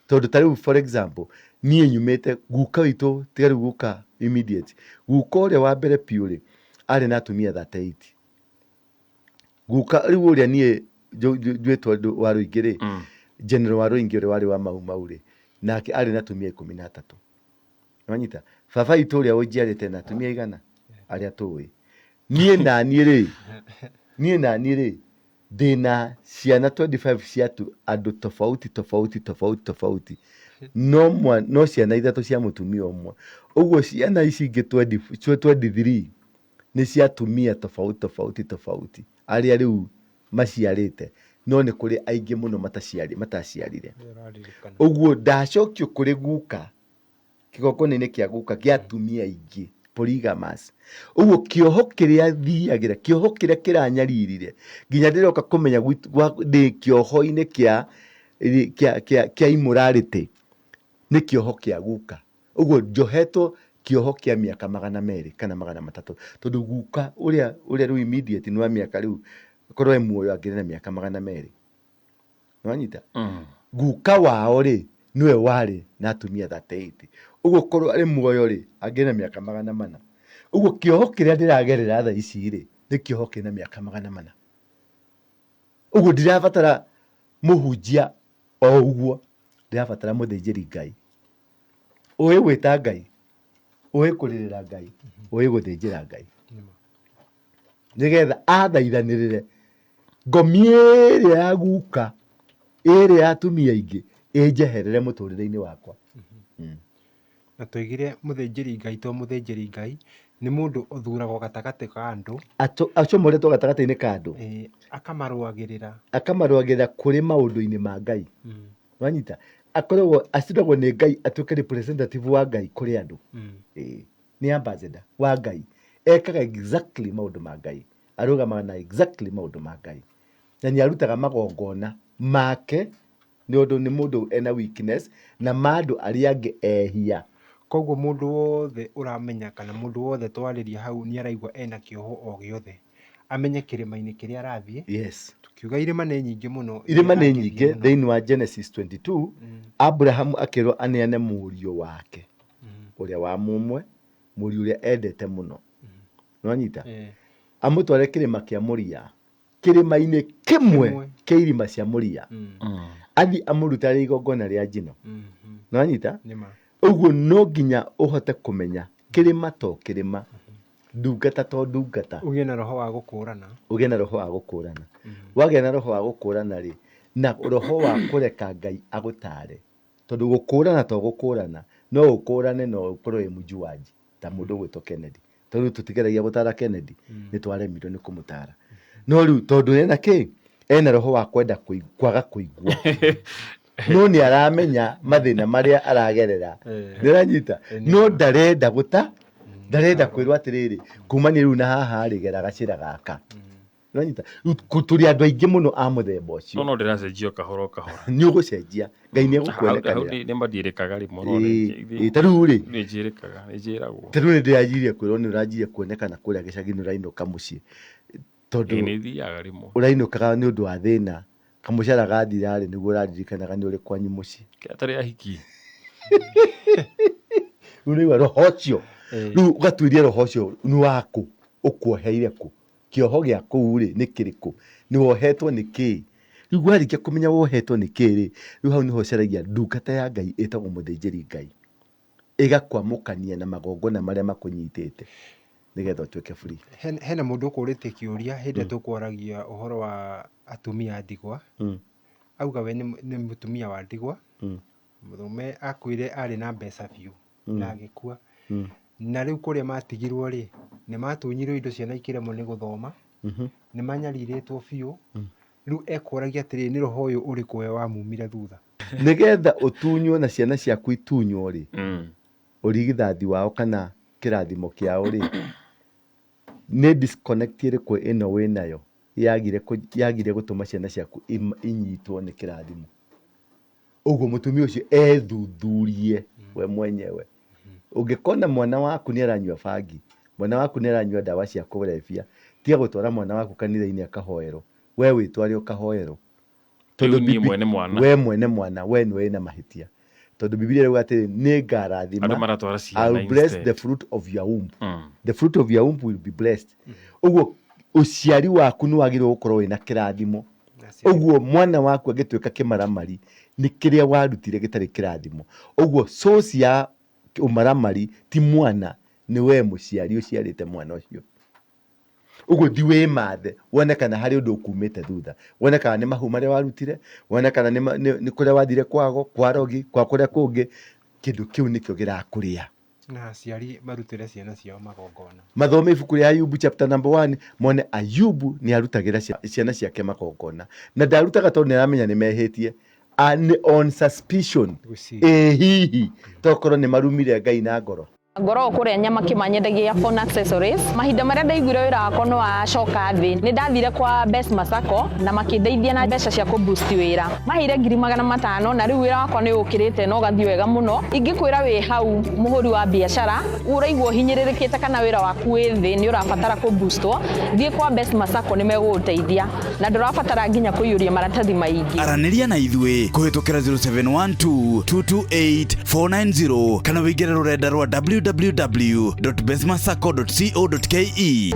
Tondũ ta rĩu for example niĩ nyumĩte guka witũ, tiga rĩu guka immediate, guka ũrĩa wa mbere piũ rĩ arĩ na atumia 38. Guka rĩu ũrĩa niĩ njuĩtwo wa Rũingĩ rĩ, general wa Rũingĩ ũrĩa warĩ wa Mau rĩ, nake arĩ na atumia 13. Nĩwanyita, baba witũ ũrĩa ũnjiarĩte na atumia 100 arĩa tũĩ. Niĩ na niĩ rĩ ndĩna ciana 25 cia andũ tofauti, no ciana 3 cia mũtumia ũmwe. Ũguo ciana ici ingĩ 23 nĩ cia atumia tofauti arĩa rĩu maciarĩte, no nĩ kũrĩ aingĩ mũno mataciarire. Ũguo ndacokio kũrĩ guka, kĩgongona-inĩ kĩa guka kĩa atumia aingĩ polygamous. Ũguo kĩoho kĩrĩa thiagĩra, kĩoho kĩrĩa kĩranyaririre nginya ndĩroka kũmenya ndĩ kĩoho-inĩ kĩa immorality nĩ kĩoho kĩa guka. Ũguo njohetwo kĩoho kĩa mĩaka 200 kana 300, tondũ guka ũrĩa rĩu immediate nĩ wa mĩaka rĩu korwo e muoyo angĩrĩ na mĩaka 200. Nĩwanyita, guka wao rĩ niwe warĩ na atumia 38. Ũguo korwo arĩ muoyo rĩ angĩrĩ na mĩaka 400. Ũguo kĩoho kĩrĩa ndĩragerera thaa ici rĩ nĩ kĩoho kĩna mĩaka 400. Ũguo ndirabatara mũhunjia o ũguo, ndirabatara mũthĩnjĩri Ngai ũĩ gwĩta Ngai, ũĩ kũrĩrĩra Ngai, ũĩ gũthĩnjĩra Ngai, nĩgetha athaithanĩrĩre ngomi ĩrĩa ya guka ĩrĩa ya atumia aingĩ ĩnjeherere mũtũrĩre-inĩ wakwa. Na tũigire mũthĩnjĩri Ngai to mũthĩnjĩri Ngai nĩ mũndũ ũthuragwo gatagatĩ ka andũ, acomoretwo gatagatĩ-inĩ ka andũ, akamarũagĩrĩra kũrĩ maũndũ-inĩ ma Ngai. Wanyita, akoragwo aciragwo nĩ Ngai atuĩke representative wa Ngai kũrĩ andũ. Nĩ ambassador wa Ngai, ekaga exactly maũndũ ma Ngai, arũgamaga na exactly maũndũ ma Ngai, na nĩ arutaga magongona make nĩ ũndũ nĩ mũndũ ena weakness na mandũ arĩa angĩ ehia. Koguo mũndũ wothe ũramenya kana mũndũ wothe twarĩria hau nĩ araigua ena kĩoho o gĩothe, amenye kĩrĩma-inĩ kĩrĩa arathiĩ. Yes. Tukiuga irĩma nĩ nyingĩ mũno. Irĩma nĩ nyingĩ thĩinĩ wa Genesis 22. Abraham akĩrwo aneane mũriũ wake ũrĩa wa mũmwe, mũriũ ũrĩa endete mũno, nĩwanyita, amũtware kĩrĩma kĩa Moria, kĩrĩma-inĩ kĩmwe kĩa irima cia Moria, athi amũrutare igongona rĩa njino, nĩwanyita. Ũguo no nginya ũhote kũmenya kĩrĩma to kĩrĩma, ndungata to ndungata, ũgĩe na roho wa gũkũrana, ũgĩe na roho wa gũkũrana. Wagĩa na roho wa gũkũrana rĩ, na roho wa kũreka Ngai agũtare, tondũ gũkũrana to gũkũrana, no ũkũrane no ũkorwo wĩ mũjuaji ta mũndũ gwĩtwo Kennedy. Tondũ tũtigeragia gũtara Kennedy, nĩ twaremirwo nĩ kũmũtara. No rĩu tondũ ena kĩ, ena roho wa kwenda kwaga kũigua, no nĩ aramenya mathĩna marĩa aragerera, nĩranyita, no ndarenda ndarenda kwĩrwo atĩrĩrĩ, kumania rĩu na haha rĩ gera gacĩra gaka, nĩranyita. Tũrĩ andũ aingĩ mũno a mũthemba ũcio. No ndĩracenjio kahora kahora. Nĩ ũgũcenjia, Ngai nĩ egũkuonekanĩra. Nĩ mandirĩkaga rĩmwe no rĩngĩ. Ta rĩu rĩ, nĩ njĩragwo. Ta rĩu nĩ ndĩranjirie kwĩrwo nĩ ũranjirie kuonekana kũrĩa gĩcagi-inĩ ũrainũka mũciĩ, tondũ nĩ thiaga rĩmwe ũrainũkaga nĩ ũndũ wa thĩna, kamũcara gathira rĩ nĩguo ũraririkanaga nĩ ũrĩ kwanyu mũciĩ. Atarĩ ahiki. Rĩu nĩguo roho ũcio, rĩu ũgatuĩria roho ũcio nĩ wakũ, ũkuoheire kũ, kĩoho gĩa kũu rĩ nĩ kĩrĩkũ, nĩ wohetwo nĩ kĩĩ? Rĩu warĩkia kũmenya wohetwo nĩ kĩĩ rĩ, rĩu hau nĩho ũcaragia ndungata ya Ngai ĩtagwo mũthĩnjĩri Ngai, ĩgakwamũkania na magongona marĩa makũnyitĩte nĩgetha ũtuĩke free. Hena mũndũ ũkũrĩte kĩũria hĩndĩ tũkwaragia ũhoro wa atumia ndigwa, auga we nĩ mũtumia wa ndigwa, mũthume akwĩre arĩ na mbeca biũ na agĩkua, na rĩu kũrĩa matigirwo rĩ, nĩ matunyirwo indo ciana ikĩremwo nĩ gũthoma, nĩ manyarirĩtwo biũ, rĩu ekũragia atĩrĩ nĩ roho ũyũ ũrĩkũ we wamumire thutha. Nĩgetha ũtunywo na ciana ciaku itunywo rĩ, ũrigithathi wao kana kĩrathimo kĩao rĩ, nĩ disconnect ĩrĩkũ ĩno wĩnayo yagire gũtũma ciana ciaku inyitwo nĩ kĩrathimo. Ũguo mũtumia ũcio ethuthurie we mwenyewe. Ũngĩkona mwana waku nĩ aranyua bangi, mwana waku nĩ aranyua ndawa cia kũrebia, tiga gũtwara mwana waku kanitha-inĩ akahoerwo, we wĩtware ũkahoerwo. Tondũ we mwene mwana we nĩ wĩna mahĩtia, tondũ Biblia ĩrauga atĩrĩ nĩ ngarathima, I will bless the fruit of your womb. The fruit of your womb will be blessed. Ũguo ũciari waku nĩ wagĩrĩirwo gũkorwo wĩna kĩrathimo. Ũguo mwana waku agĩtuĩka kĩmaramari nĩ kĩrĩa warutire gĩtarĩ kĩrathimo. Ũguo source ya ũmaramari ti mwana, nĩ we mũciari ũciarĩte mwana ũcio. Ũguo thi wĩmathe wone kana harĩ ũndũ ũkumĩte thutha, wone kana nĩ mahu marĩa warutire, wone kana nĩ kũrĩa wathire kwago, kwa rogi, kwa kũrĩa kũngĩ, kĩndũ kĩu nĩkĩo gĩrakũrĩa. Na aciari marutĩre ciana ciao magongona. Mathome ibuku rĩa Ayubu chapter number 1, mone Ayubu nĩ arutagĩra ciana ciake magongona, na ndarutaga tondũ nĩ aramenya nĩ mehĩtie, on suspicion, hihi tokorwo nĩ marumire Ngai na ngoro. Ngoro kũrĩa nyama kĩmanyendagia phone accessories. Mahinda marĩa ndaiguire wĩra wakwa nĩ wacoka thĩ, nĩ ndathire kwa Best Masako na makĩndeithia na mbeca cia kũboost wĩra. Maheire 500,000 na rĩu wĩra wakwa nĩ ũkĩrĩte na ũgathiĩ wega mũno. Ingĩkwĩra wĩ hau mũhũri wa biacara, ũraigua hinyĩrĩrĩkĩte kana wĩra waku wĩ thĩ nĩ ũrabatara kũboostwo, thiĩ kwa Best Masako nĩ megũgũteithia na ndũrabatara nginya kũiyũria maratathi maingĩ. Aranĩria na ithuĩ kũhĩtũkĩra 0712 228 490 kana wĩingĩre rũrenda rwa www.bestmasako.co.ke.